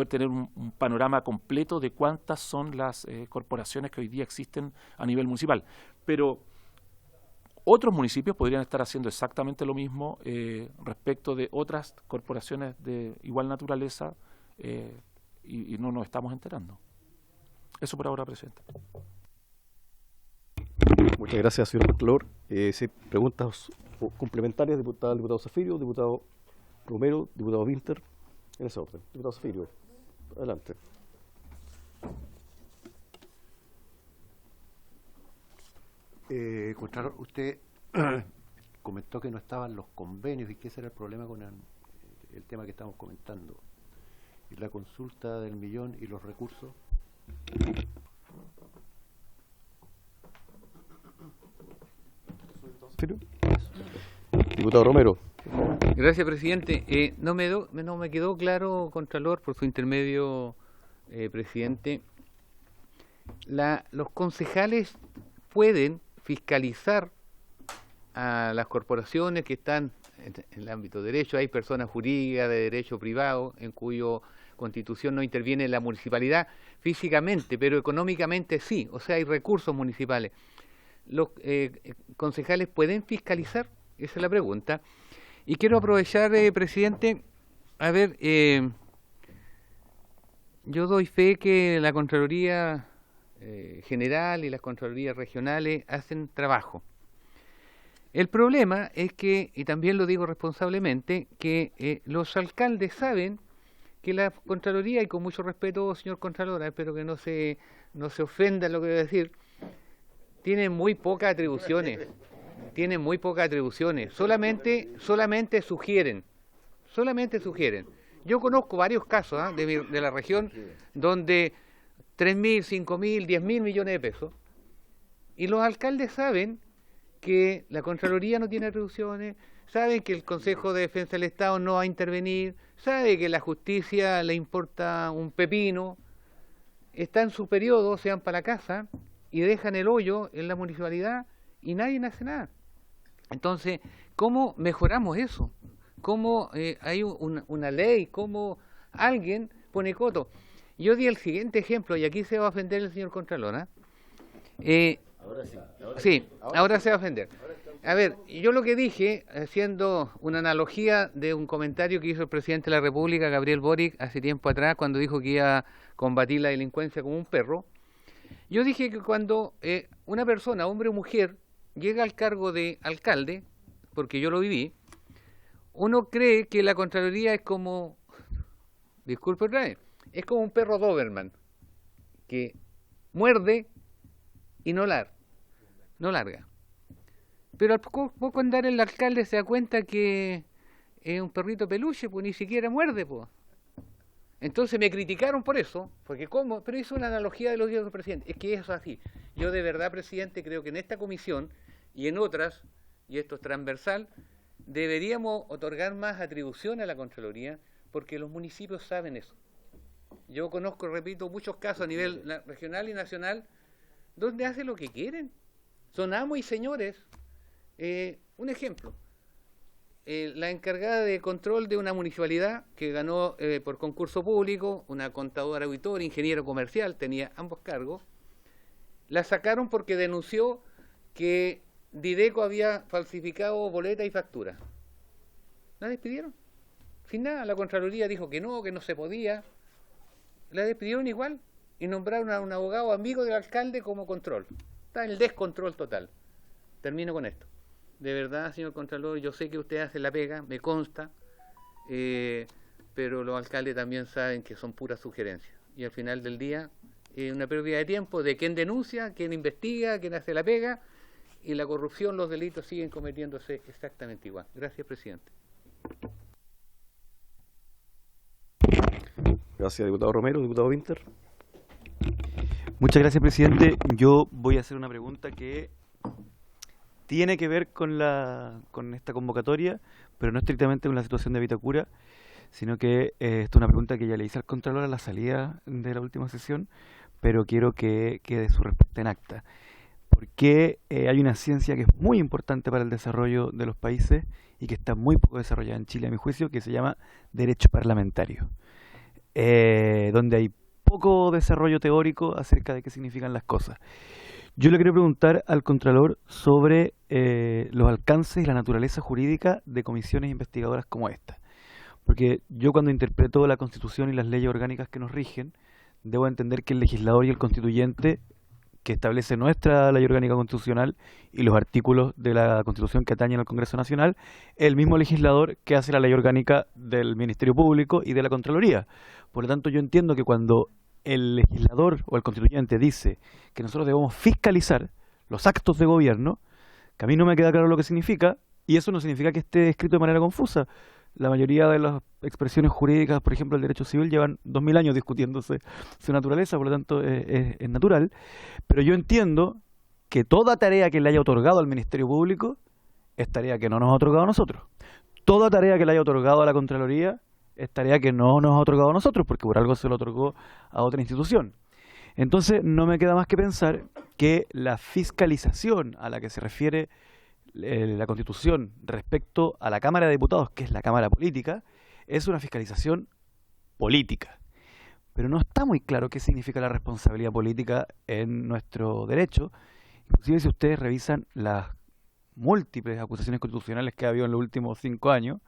tener un panorama completo de cuántas son las corporaciones que hoy día existen a nivel municipal. Pero otros municipios podrían estar haciendo exactamente lo mismo respecto de otras corporaciones de igual naturaleza y no nos estamos enterando. Eso por ahora, presidente. Muchas gracias, señor Contralor. Sí, preguntas complementarias, diputado Zafirio, diputado Romero, diputado Winter, en ese orden. Diputado Zafirio, adelante. Contralor, usted comentó que no estaban los convenios y que ese era el problema con el tema que estamos comentando. Y la consulta del millón y los recursos. Diputado Romero. Gracias, presidente. No me quedó claro, Contralor, por su intermedio, presidente. Los concejales pueden fiscalizar a las corporaciones que están en el ámbito de derecho. Hay personas jurídicas de derecho privado en cuyo constitución no interviene la municipalidad físicamente, pero económicamente sí, o sea, hay recursos municipales. ¿Los concejales pueden fiscalizar? Esa es la pregunta. Y quiero aprovechar, presidente, a ver, yo doy fe que la Contraloría General y las Contralorías regionales hacen trabajo. El problema es que, y también lo digo responsablemente, que los alcaldes saben que la Contraloría, y con mucho respeto, señor Contralor, espero que no se ofenda lo que voy a decir, tiene muy pocas atribuciones. Solamente sugieren. Yo conozco varios casos de la región donde 3.000, 5.000, 10.000 millones de pesos, y los alcaldes saben que la Contraloría no tiene atribuciones, saben que el Consejo de Defensa del Estado no va a intervenir, sabe que la justicia le importa un pepino, está en su periodo, se van para la casa y dejan el hoyo en la municipalidad y nadie hace nada. Entonces, ¿cómo mejoramos eso? ¿Cómo hay una ley? ¿Cómo alguien pone coto? Yo di el siguiente ejemplo, y aquí se va a ofender el señor Contralor. Ahora se va a ofender. A ver, yo lo que dije, haciendo una analogía de un comentario que hizo el presidente de la República, Gabriel Boric, hace tiempo atrás, cuando dijo que iba a combatir la delincuencia como un perro, yo dije que cuando una persona, hombre o mujer, llega al cargo de alcalde, porque yo lo viví, uno cree que la Contraloría es como, disculpe otra vez, es como un perro Doberman, que muerde y no larga. Pero al poco andar el alcalde se da cuenta que es un perrito peluche, pues ni siquiera muerde, pues. Entonces me criticaron por eso, porque ¿cómo? Pero hizo una analogía de los días del presidente. Es que eso es así. Yo de verdad, presidente, creo que en esta comisión y en otras, y esto es transversal, deberíamos otorgar más atribución a la Contraloría, porque los municipios saben eso. Yo conozco, repito, muchos casos a nivel regional y nacional donde hacen lo que quieren. Son amos y señores. Un ejemplo. la encargada de control de una municipalidad que ganó por concurso público, una contadora auditora, ingeniero comercial, tenía ambos cargos. La sacaron porque denunció que Dideco había falsificado boletas y facturas. La despidieron. Sin nada, la Contraloría dijo que no se podía. La despidieron igual y nombraron a un abogado amigo del alcalde como control. Está en el descontrol total. Termino con esto. De verdad, señor Contralor, yo sé que usted hace la pega, me consta, pero los alcaldes también saben que son puras sugerencias. Y al final del día, una pérdida de tiempo de quién denuncia, quién investiga, quién hace la pega, y la corrupción, los delitos siguen cometiéndose exactamente igual. Gracias, presidente. Gracias, diputado Romero. Diputado Winter. Muchas gracias, presidente. Yo voy a hacer una pregunta que tiene que ver con esta convocatoria, pero no estrictamente con la situación de Vitacura, sino que esta es una pregunta que ya le hice al Contralor a la salida de la última sesión, pero quiero que quede su respuesta en acta. Porque hay una ciencia que es muy importante para el desarrollo de los países y que está muy poco desarrollada en Chile, a mi juicio, que se llama derecho parlamentario, donde hay poco desarrollo teórico acerca de qué significan las cosas. Yo le quiero preguntar al Contralor sobre los alcances y la naturaleza jurídica de comisiones investigadoras como esta. Porque yo cuando interpreto la Constitución y las leyes orgánicas que nos rigen, debo entender que el legislador y el constituyente que establece nuestra ley orgánica constitucional y los artículos de la Constitución que atañen al Congreso Nacional, el mismo legislador que hace la ley orgánica del Ministerio Público y de la Contraloría. Por lo tanto, yo entiendo que cuando el legislador o el constituyente dice que nosotros debemos fiscalizar los actos de gobierno, que a mí no me queda claro lo que significa, y eso no significa que esté escrito de manera confusa. La mayoría de las expresiones jurídicas, por ejemplo, el derecho civil, llevan 2000 años discutiéndose su naturaleza, por lo tanto es natural. Pero yo entiendo que toda tarea que le haya otorgado al Ministerio Público es tarea que no nos ha otorgado a nosotros. Toda tarea que le haya otorgado a la Contraloría es tarea que no nos ha otorgado a nosotros, porque por algo se lo otorgó a otra institución. Entonces, no me queda más que pensar que la fiscalización a la que se refiere la Constitución respecto a la Cámara de Diputados, que es la Cámara Política, es una fiscalización política. Pero no está muy claro qué significa la responsabilidad política en nuestro derecho. Inclusive si ustedes revisan las múltiples acusaciones constitucionales que ha habido en los últimos 5 años,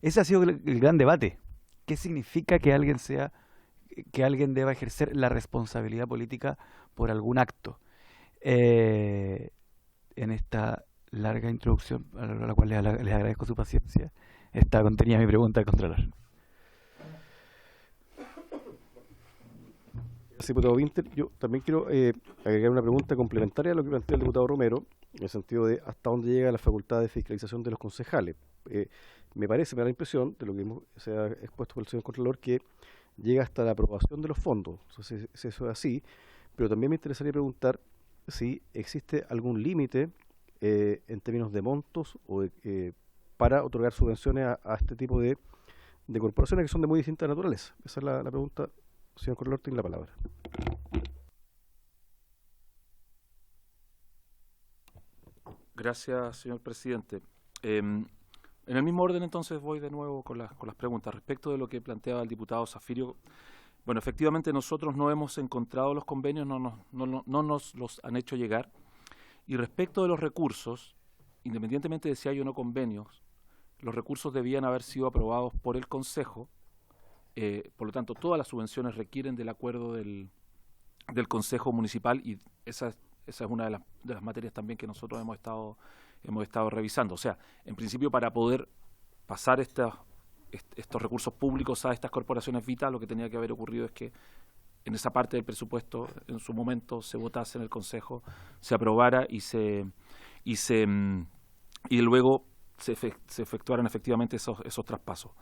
ese ha sido el gran debate. ¿Qué significa que alguien deba ejercer la responsabilidad política por algún acto? En esta larga introducción, a la cual les agradezco su paciencia, está contenida mi pregunta al Contralor. Gracias, diputado Winter. Yo también quiero agregar una pregunta complementaria a lo que plantea el diputado Romero, en el sentido de hasta dónde llega la facultad de fiscalización de los concejales. Me da la impresión, de lo que se ha expuesto por el señor Contralor, que llega hasta la aprobación de los fondos. Entonces, si eso es así, pero también me interesaría preguntar si existe algún límite en términos de montos o para otorgar subvenciones a este tipo de corporaciones que son de muy distinta naturaleza. Esa es la pregunta. Señor Contralor, tiene la palabra. Gracias, señor presidente. En el mismo orden, entonces, voy de nuevo con las preguntas. Respecto de lo que planteaba el diputado Zafirio, bueno, efectivamente nosotros no hemos encontrado los convenios, no nos los han hecho llegar. Y respecto de los recursos, independientemente de si hay o no convenios, los recursos debían haber sido aprobados por el Consejo. Por lo tanto, todas las subvenciones requieren del acuerdo del Consejo Municipal, y esa es una de las materias también que nosotros hemos estado revisando. O sea, en principio, para poder pasar estos recursos públicos a estas corporaciones Vita, lo que tenía que haber ocurrido es que en esa parte del presupuesto, en su momento, se votase en el Consejo, se aprobara y luego se efectuaran efectivamente esos traspasos.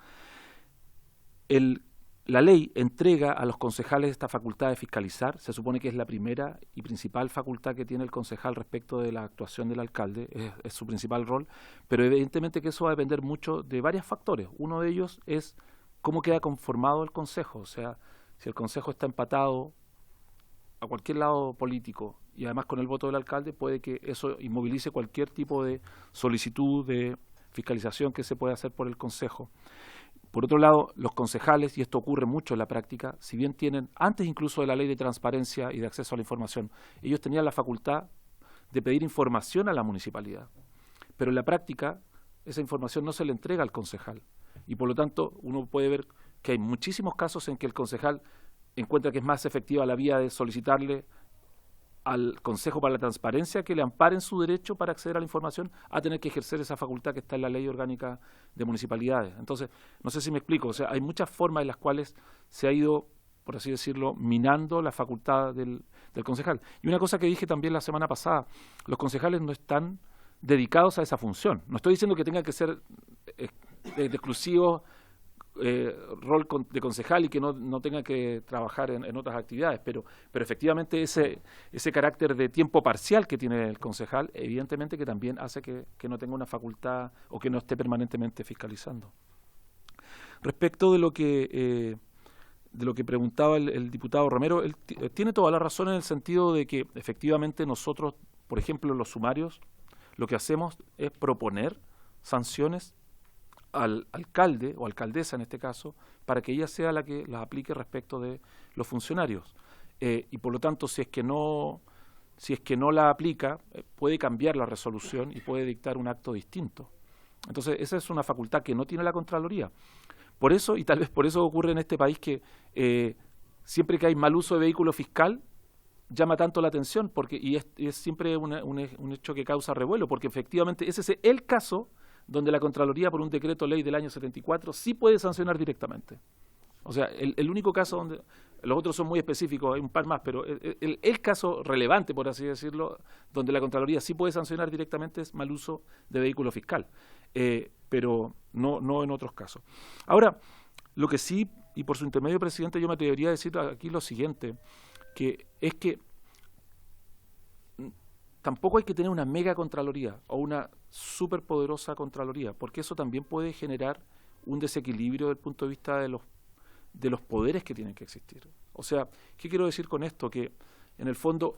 La ley entrega a los concejales esta facultad de fiscalizar. Se supone que es la primera y principal facultad que tiene el concejal respecto de la actuación del alcalde, es su principal rol, pero evidentemente que eso va a depender mucho de varios factores. Uno de ellos es cómo queda conformado el consejo, o sea, si el consejo está empatado a cualquier lado político y además con el voto del alcalde, puede que eso inmovilice cualquier tipo de solicitud de fiscalización que se puede hacer por el Consejo. Por otro lado, los concejales, y esto ocurre mucho en la práctica, si bien tienen, antes incluso de la ley de transparencia y de acceso a la información, ellos tenían la facultad de pedir información a la municipalidad. Pero en la práctica, esa información no se le entrega al concejal. Y por lo tanto, uno puede ver que hay muchísimos casos en que el concejal encuentra que es más efectiva la vía de solicitarle al Consejo para la Transparencia que le amparen su derecho para acceder a la información a tener que ejercer esa facultad que está en la Ley Orgánica de Municipalidades. Entonces, no sé si me explico, o sea, hay muchas formas en las cuales se ha ido, por así decirlo, minando la facultad del concejal. Y una cosa que dije también la semana pasada, los concejales no están dedicados a esa función. No estoy diciendo que tengan que ser de exclusivo rol de concejal y que no tenga que trabajar en otras actividades, pero efectivamente ese carácter de tiempo parcial que tiene el concejal, evidentemente que también hace que no tenga una facultad o que no esté permanentemente fiscalizando. Respecto de lo que preguntaba el diputado Romero, él tiene toda la razón en el sentido de que efectivamente nosotros, por ejemplo, en los sumarios, lo que hacemos es proponer sanciones al alcalde o alcaldesa en este caso, para que ella sea la que las aplique respecto de los funcionarios. Y por lo tanto, si es que no la aplica, puede cambiar la resolución y puede dictar un acto distinto. Entonces, esa es una facultad que no tiene la Contraloría. Por eso, y tal vez por eso ocurre en este país que siempre que hay mal uso de vehículo fiscal, llama tanto la atención, y es siempre un hecho que causa revuelo, porque efectivamente ese es el caso donde la Contraloría, por un decreto ley del año 74, sí puede sancionar directamente. O sea, el único caso donde, los otros son muy específicos, hay un par más, pero el caso relevante, por así decirlo, donde la Contraloría sí puede sancionar directamente es mal uso de vehículo fiscal, pero no en otros casos. Ahora, lo que sí, y por su intermedio, presidente, yo me atrevería a decir aquí lo siguiente, que es que tampoco hay que tener una mega Contraloría o una superpoderosa Contraloría, porque eso también puede generar un desequilibrio desde el punto de vista de los poderes que tienen que existir. O sea, ¿qué quiero decir con esto? Que en el fondo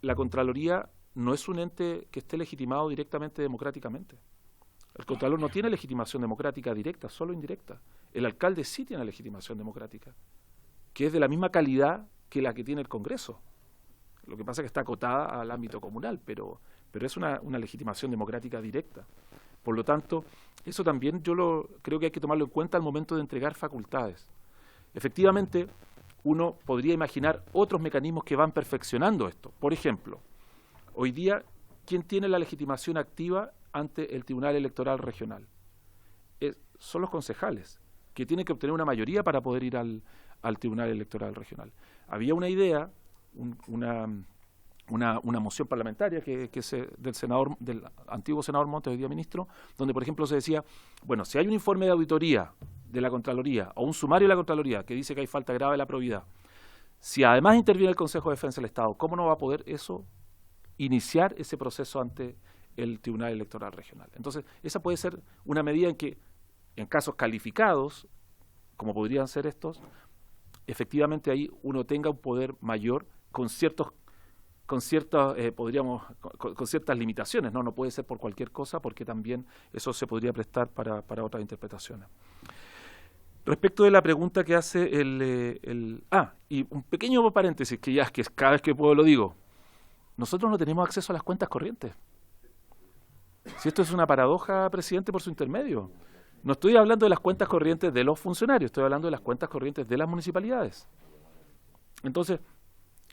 la Contraloría no es un ente que esté legitimado directamente democráticamente. El Contralor no tiene legitimación democrática directa, solo indirecta. El alcalde sí tiene legitimación democrática, que es de la misma calidad que la que tiene el Congreso. Lo que pasa es que está acotada al ámbito comunal, pero es una legitimación democrática directa. Por lo tanto, eso también creo que hay que tomarlo en cuenta al momento de entregar facultades. Efectivamente, uno podría imaginar otros mecanismos que van perfeccionando esto. Por ejemplo, hoy día, ¿quién tiene la legitimación activa ante el Tribunal Electoral Regional? Son los concejales, que tienen que obtener una mayoría para poder ir al Tribunal Electoral Regional. Había una idea, una moción parlamentaria del antiguo senador Montes, hoy día ministro, donde por ejemplo se decía, bueno, si hay un informe de auditoría de la Contraloría o un sumario de la Contraloría que dice que hay falta grave de la probidad, si además interviene el Consejo de Defensa del Estado, ¿cómo no va a poder iniciar ese proceso ante el Tribunal Electoral Regional? Entonces, esa puede ser una medida en que, en casos calificados, como podrían ser estos, efectivamente ahí uno tenga un poder mayor con ciertas limitaciones, no y puede ser por cualquier cosa, porque también eso se podría prestar para otras interpretaciones. Respecto de la pregunta que hace y un pequeño paréntesis, que cada vez que puedo lo digo, nosotros no tenemos acceso a las cuentas corrientes. Si esto es una paradoja, presidente, por su intermedio. No estoy hablando de las cuentas corrientes de los funcionarios, estoy hablando de las cuentas corrientes de las municipalidades. Entonces,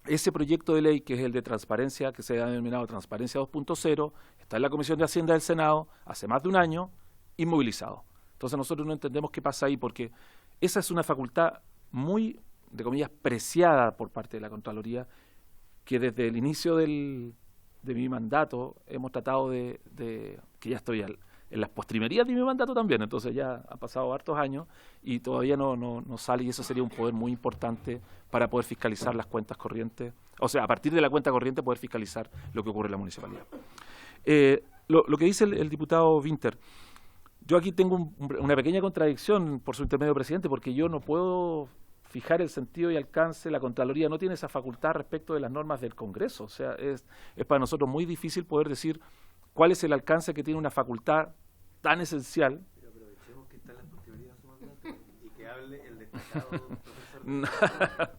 ese proyecto de ley, que es el de transparencia, que se ha denominado Transparencia 2.0, está en la Comisión de Hacienda del Senado hace más de un año, inmovilizado. Entonces nosotros no entendemos qué pasa ahí, porque esa es una facultad muy, de comillas, preciada por parte de la Contraloría, que desde el inicio de mi mandato hemos tratado que ya estoy en las postrimerías de mi mandato también, entonces ya ha pasado hartos años y todavía no sale, y eso sería un poder muy importante para poder fiscalizar las cuentas corrientes, o sea, a partir de la cuenta corriente poder fiscalizar lo que ocurre en la municipalidad. Lo que dice el diputado Winter, yo aquí tengo una pequeña contradicción por su intermedio, presidente, porque yo no puedo fijar el sentido y alcance, la Contraloría no tiene esa facultad respecto de las normas del Congreso, o sea, es para nosotros muy difícil poder decir cuál es el alcance que tiene una facultad tan esencial. Pero aprovechemos que están las posibilidades y que hable el destacado profesor.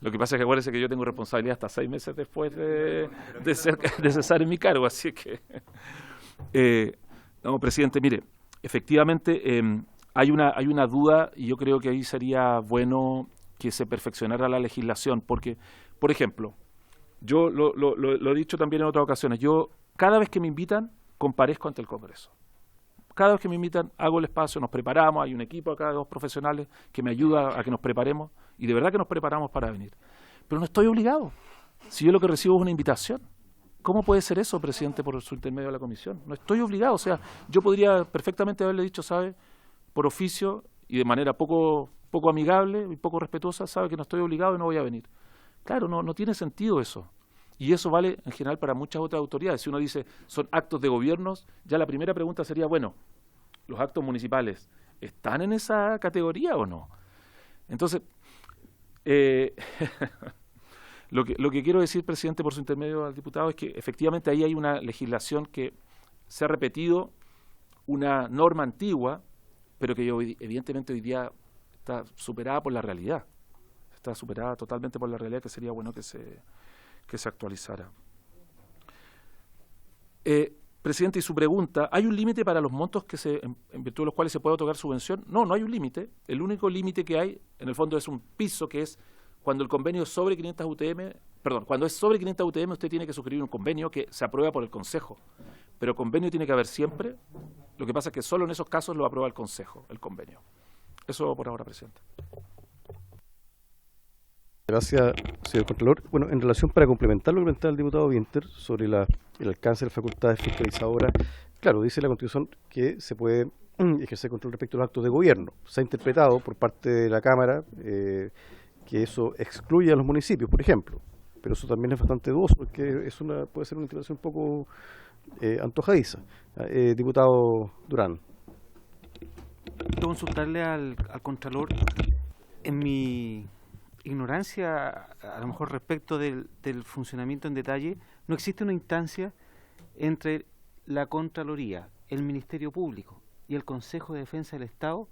Lo que pasa es que acuérdense que yo tengo responsabilidad hasta 6 meses después de cesar en mi cargo, así que... no, presidente, mire, efectivamente hay una duda y yo creo que ahí sería bueno que se perfeccionara la legislación, porque, por ejemplo, yo lo he dicho también en otras ocasiones, yo cada vez que me invitan comparezco ante el Congreso. Cada vez que me invitan hago el espacio, nos preparamos, hay un equipo acá de 2 profesionales que me ayuda a que nos preparemos y de verdad que nos preparamos para venir. Pero no estoy obligado, si yo lo que recibo es una invitación. ¿Cómo puede ser eso, presidente, por su intermedio de la comisión? No estoy obligado, o sea, yo podría perfectamente haberle dicho, ¿sabe?, por oficio y de manera poco amigable y poco respetuosa, sabe que no estoy obligado y no voy a venir. Claro, no tiene sentido eso. Y eso vale en general para muchas otras autoridades. Si uno dice son actos de gobiernos, ya la primera pregunta sería, bueno, ¿los actos municipales están en esa categoría o no? Entonces, lo que quiero decir, presidente, por su intermedio al diputado, es que efectivamente ahí hay una legislación que se ha repetido, una norma antigua, pero que evidentemente hoy día está superada por la realidad. Está superada totalmente por la realidad, que sería bueno que se actualizara. Presidente, y su pregunta, ¿hay un límite para los montos en virtud de los cuales se puede otorgar subvención? No hay un límite. El único límite que hay, en el fondo, es un piso, que es cuando el convenio es sobre 500 UTM, cuando es sobre 500 UTM usted tiene que suscribir un convenio que se aprueba por el Consejo. Pero convenio tiene que haber siempre. Lo que pasa es que solo en esos casos lo aprueba el Consejo, el convenio. Eso por ahora, presidente. Gracias, señor Contralor. Bueno, en relación, para complementar lo que comentaba el diputado Winter sobre el alcance de las facultades fiscalizadoras, claro, dice la Constitución que se puede ejercer control respecto a los actos de gobierno. Se ha interpretado por parte de la Cámara que eso excluye a los municipios, por ejemplo, pero eso también es bastante dudoso porque puede ser una interpretación un poco antojadiza. Diputado Durán. Quiero consultarle al Contralor, en mi ignorancia, a lo mejor respecto del funcionamiento en detalle, no existe una instancia entre la Contraloría, el Ministerio Público y el Consejo de Defensa del Estado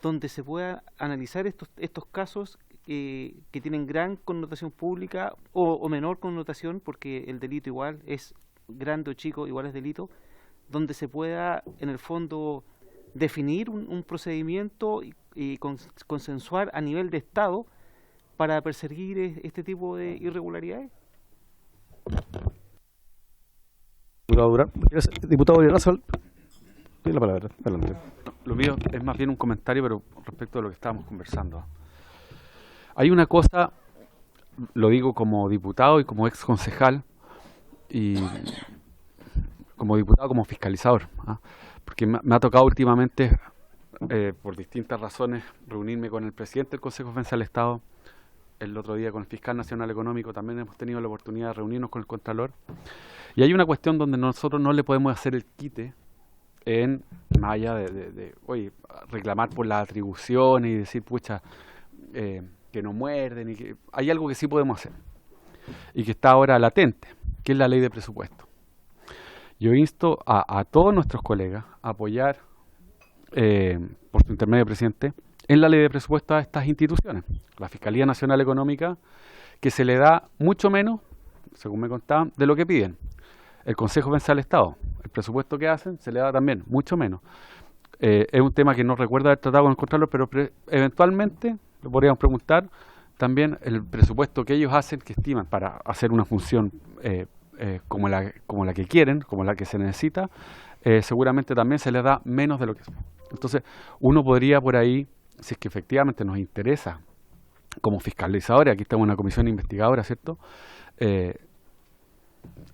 donde se pueda analizar estos casos que tienen gran connotación pública o menor connotación, porque el delito igual es grande o chico, igual es delito, donde se pueda en el fondo definir un procedimiento y consensuar a nivel de Estado para perseguir este tipo de irregularidades. Diputado Durán. Diputado Irarrázaval, tiene la palabra. Adelante. Lo mío es más bien un comentario, pero respecto a lo que estábamos conversando. Hay una cosa, lo digo como diputado y como ex concejal, y como diputado, como fiscalizador, porque me ha tocado últimamente, por distintas razones, reunirme con el presidente del Consejo de Defensa del Estado. El otro día con el Fiscal Nacional Económico también hemos tenido la oportunidad de reunirnos con el Contralor. Y hay una cuestión donde nosotros no le podemos hacer el quite más allá de oye, reclamar por las atribuciones y decir, pucha, que no muerden. Hay algo que sí podemos hacer y que está ahora latente, que es la ley de presupuesto. Yo insto a todos nuestros colegas a apoyar, por su intermedio, presidente, en la ley de presupuesto a estas instituciones. La Fiscalía Nacional Económica, que se le da mucho menos, según me contaban, de lo que piden. El Consejo de Defensa del Estado, el presupuesto que hacen, se le da también mucho menos. Es un tema que no recuerdo haber tratado con el Contralor, pero eventualmente lo podríamos preguntar también el presupuesto que ellos hacen, que estiman para hacer una función como la que quieren, como la que se necesita, seguramente también se les da menos de lo que es. Entonces, uno podría por ahí, si es que efectivamente nos interesa como fiscalizadores, aquí estamos en una comisión investigadora, ¿cierto?,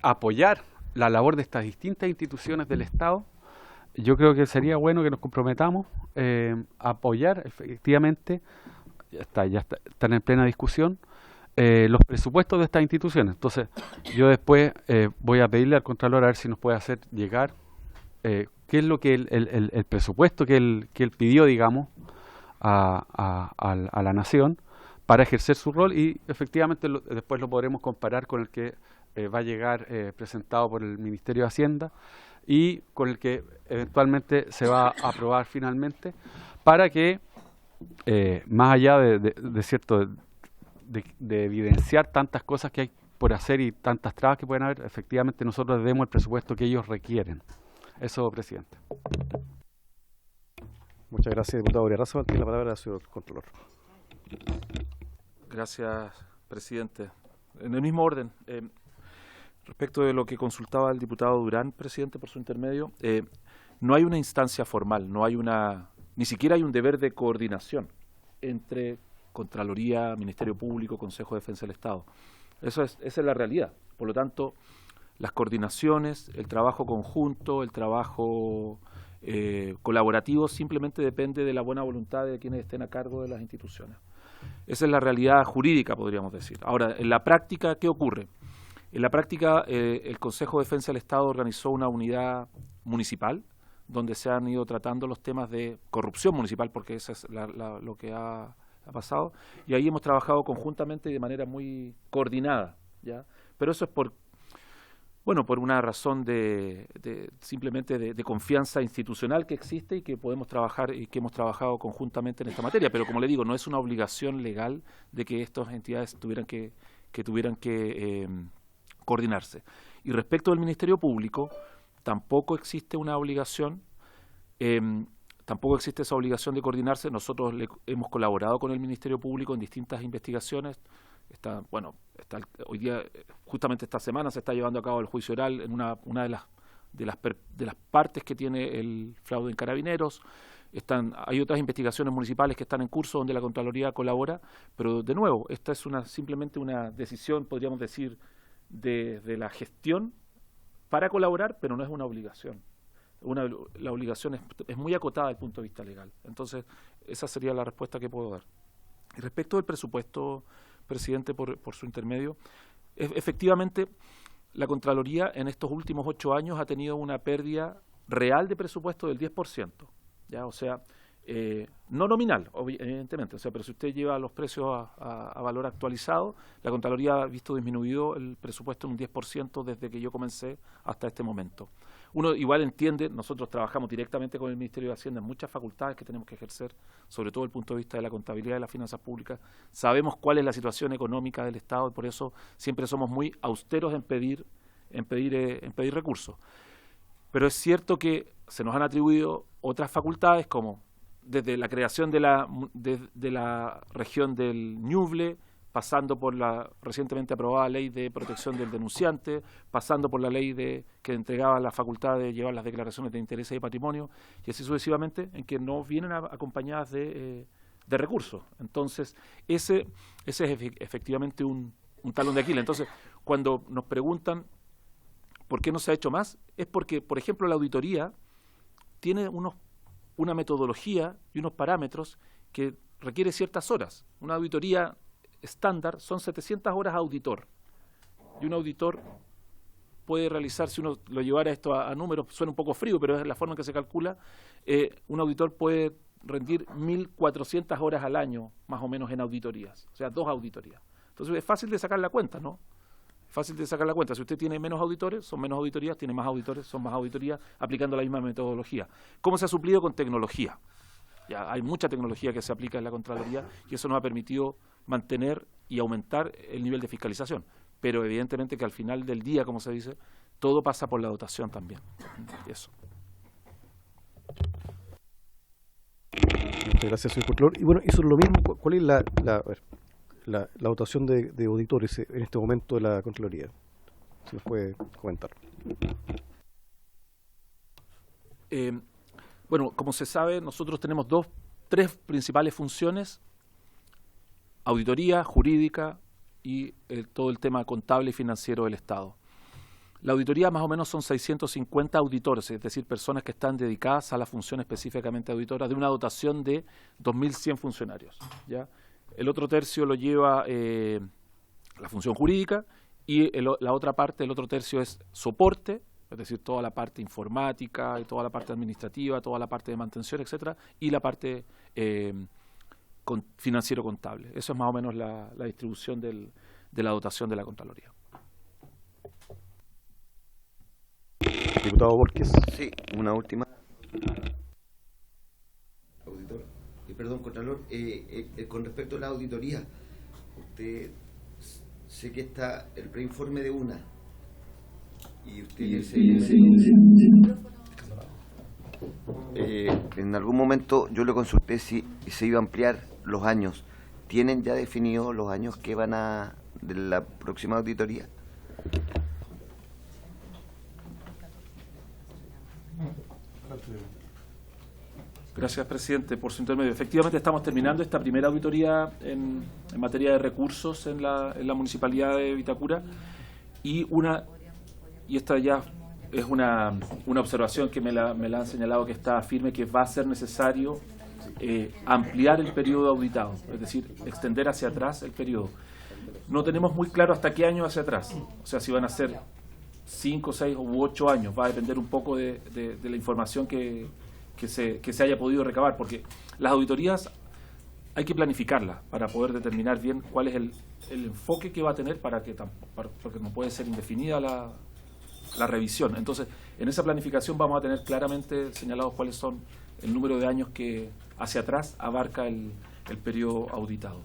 apoyar la labor de estas distintas instituciones del Estado. Yo creo que sería bueno que nos comprometamos a apoyar efectivamente, están en plena discusión, los presupuestos de estas instituciones. Entonces, yo después voy a pedirle al Contralor a ver si nos puede hacer llegar qué es lo que el presupuesto que él pidió, digamos, a la Nación para ejercer su rol, y efectivamente después lo podremos comparar con el que va a llegar presentado por el Ministerio de Hacienda y con el que eventualmente se va a aprobar finalmente, para que, más allá de cierto, de evidenciar tantas cosas que hay por hacer y tantas trabas que pueden haber, efectivamente nosotros demos el presupuesto que ellos requieren. Eso, presidente. Muchas gracias, diputado Uriarzábal. Tiene la palabra el señor Contralor. Gracias, presidente. En el mismo orden, respecto de lo que consultaba el diputado Durán, presidente, por su intermedio, no hay una instancia formal, ni siquiera hay un deber de coordinación entre Contraloría, Ministerio Público, Consejo de Defensa del Estado. Esa es la realidad. Por lo tanto, las coordinaciones, el trabajo conjunto, el trabajo colaborativo simplemente depende de la buena voluntad de quienes estén a cargo de las instituciones. Esa es la realidad jurídica, podríamos decir. Ahora, en la práctica, ¿qué ocurre? En la práctica, el Consejo de Defensa del Estado organizó una unidad municipal donde se han ido tratando los temas de corrupción municipal, porque eso es lo que ha pasado, y ahí hemos trabajado conjuntamente y de manera muy coordinada, ¿ya? Pero eso es por una razón simplemente de confianza institucional que existe y que podemos trabajar y que hemos trabajado conjuntamente en esta materia. Pero como le digo, no es una obligación legal de que estas entidades tuvieran que coordinarse. Y respecto del Ministerio Público, tampoco existe una obligación, tampoco existe esa obligación de coordinarse. Nosotros hemos colaborado con el Ministerio Público en distintas investigaciones. Hoy día, justamente esta semana, se está llevando a cabo el juicio oral en una de las partes que tiene el fraude en Carabineros. Hay otras investigaciones municipales que están en curso donde la Contraloría colabora, pero de nuevo, esta es simplemente una decisión, podríamos decir, de la gestión para colaborar, pero no es una obligación. La obligación es muy acotada desde el punto de vista legal. Entonces, esa sería la respuesta que puedo dar. Y respecto del presupuesto, presidente, por su intermedio, efectivamente, la Contraloría en estos últimos 8 años ha tenido una pérdida real de presupuesto del 10%, ¿ya? O sea, no nominal, evidentemente, pero si usted lleva los precios a valor actualizado, la Contraloría ha visto disminuido el presupuesto en un 10% desde que yo comencé hasta este momento. Uno igual entiende, nosotros trabajamos directamente con el Ministerio de Hacienda en muchas facultades que tenemos que ejercer, sobre todo desde el punto de vista de la contabilidad y las finanzas públicas. Sabemos cuál es la situación económica del Estado y por eso siempre somos muy austeros en pedir recursos. Pero es cierto que se nos han atribuido otras facultades, como desde la creación de la región del Ñuble, pasando por la recientemente aprobada ley de protección del denunciante, pasando por la ley que entregaba la facultad de llevar las declaraciones de intereses y patrimonio, y así sucesivamente, en que no vienen acompañadas de recursos. Entonces, ese es efectivamente un talón de Aquiles. Entonces, cuando nos preguntan por qué no se ha hecho más, es porque, por ejemplo, la auditoría tiene una metodología y unos parámetros que requiere ciertas horas. Una auditoría estándar son 700 horas auditor, y un auditor puede realizar, si uno lo llevara esto a números, suena un poco frío, pero es la forma en que se calcula, un auditor puede rendir 1.400 horas al año, más o menos, en auditorías, o sea, 2 auditorías. Entonces es fácil de sacar la cuenta, ¿no? Fácil de sacar la cuenta. Si usted tiene menos auditores, son menos auditorías, tiene más auditores, son más auditorías, aplicando la misma metodología. ¿Cómo se ha suplido? Con tecnología. Ya hay mucha tecnología que se aplica en la Contraloría y eso nos ha permitido mantener y aumentar el nivel de fiscalización. Pero evidentemente que al final del día, como se dice, todo pasa por la dotación también. Eso. Muchas gracias, señor Contralor. Y bueno, eso es lo mismo. ¿Cuál es la dotación de auditores en este momento de la Contraloría? Si nos puede comentar. Bueno, como se sabe, nosotros tenemos 3 principales funciones: auditoría, jurídica y todo el tema contable y financiero del Estado. La auditoría más o menos son 650 auditores, es decir, personas que están dedicadas a la función específicamente auditora, de una dotación de 2.100 funcionarios, ¿ya? El otro tercio lo lleva la función jurídica y la otra parte, el otro tercio, es soporte, es decir, toda la parte informática y toda la parte administrativa, toda la parte de mantención, etcétera, y la parte financiero-contable. Eso es más o menos la distribución de la dotación de la Contraloría. diputado Borges. Sí, una última. Auditor, perdón, Contralor, con respecto a la auditoría, usted sé que está el preinforme de una y usted en algún momento yo le consulté si se iba a ampliar los años. ¿Tienen ya definidos los años que van a de la próxima auditoría? Gracias, presidente, por su intermedio. Efectivamente, estamos terminando esta primera auditoría en materia de recursos en la municipalidad de Vitacura y esta ya es una observación que me la han señalado que está firme, que va a ser necesario ampliar el periodo auditado, es decir, extender hacia atrás el periodo. No tenemos muy claro hasta qué año hacia atrás, o sea, si van a ser 5, 6 u 8 años, va a depender un poco de la información que se haya podido recabar, porque las auditorías hay que planificarlas para poder determinar bien cuál es el enfoque que va a tener porque no puede ser indefinida la revisión. Entonces, en esa planificación vamos a tener claramente señalados cuáles son el número de años que hacia atrás abarca el periodo auditado.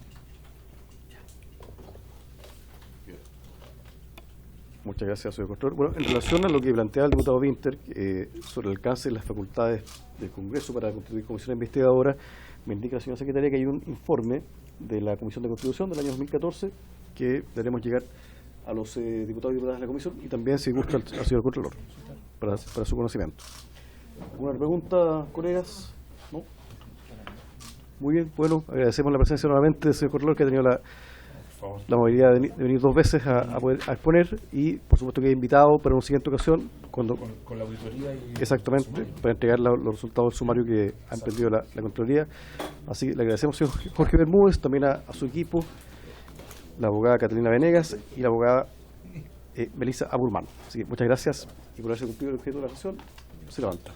Muchas gracias, señor Contralor. Bueno, en relación a lo que plantea el diputado Winter sobre el alcance de las facultades del Congreso para constituir comisión investigadora, me indica la señora secretaria que hay un informe de la Comisión de Constitución del año 2014 que daremos llegar a los diputados y diputadas de la comisión y también, si gusta, al señor Contralor, para su conocimiento. ¿Alguna pregunta, colegas? ¿No? Muy bien, bueno, agradecemos la presencia nuevamente del señor Contralor, que ha tenido la movilidad de venir 2 veces a poder exponer, y por supuesto que he invitado para una siguiente ocasión con la auditoría y exactamente para entregar los resultados del sumario que ha emprendido la Contraloría. Así que le agradecemos, señor Jorge Bermúdez, también a su equipo, la abogada Catalina Venegas y la abogada Melissa Aburman. Así que muchas gracias y por haberse cumplido el objeto de la sesión. Se levanta.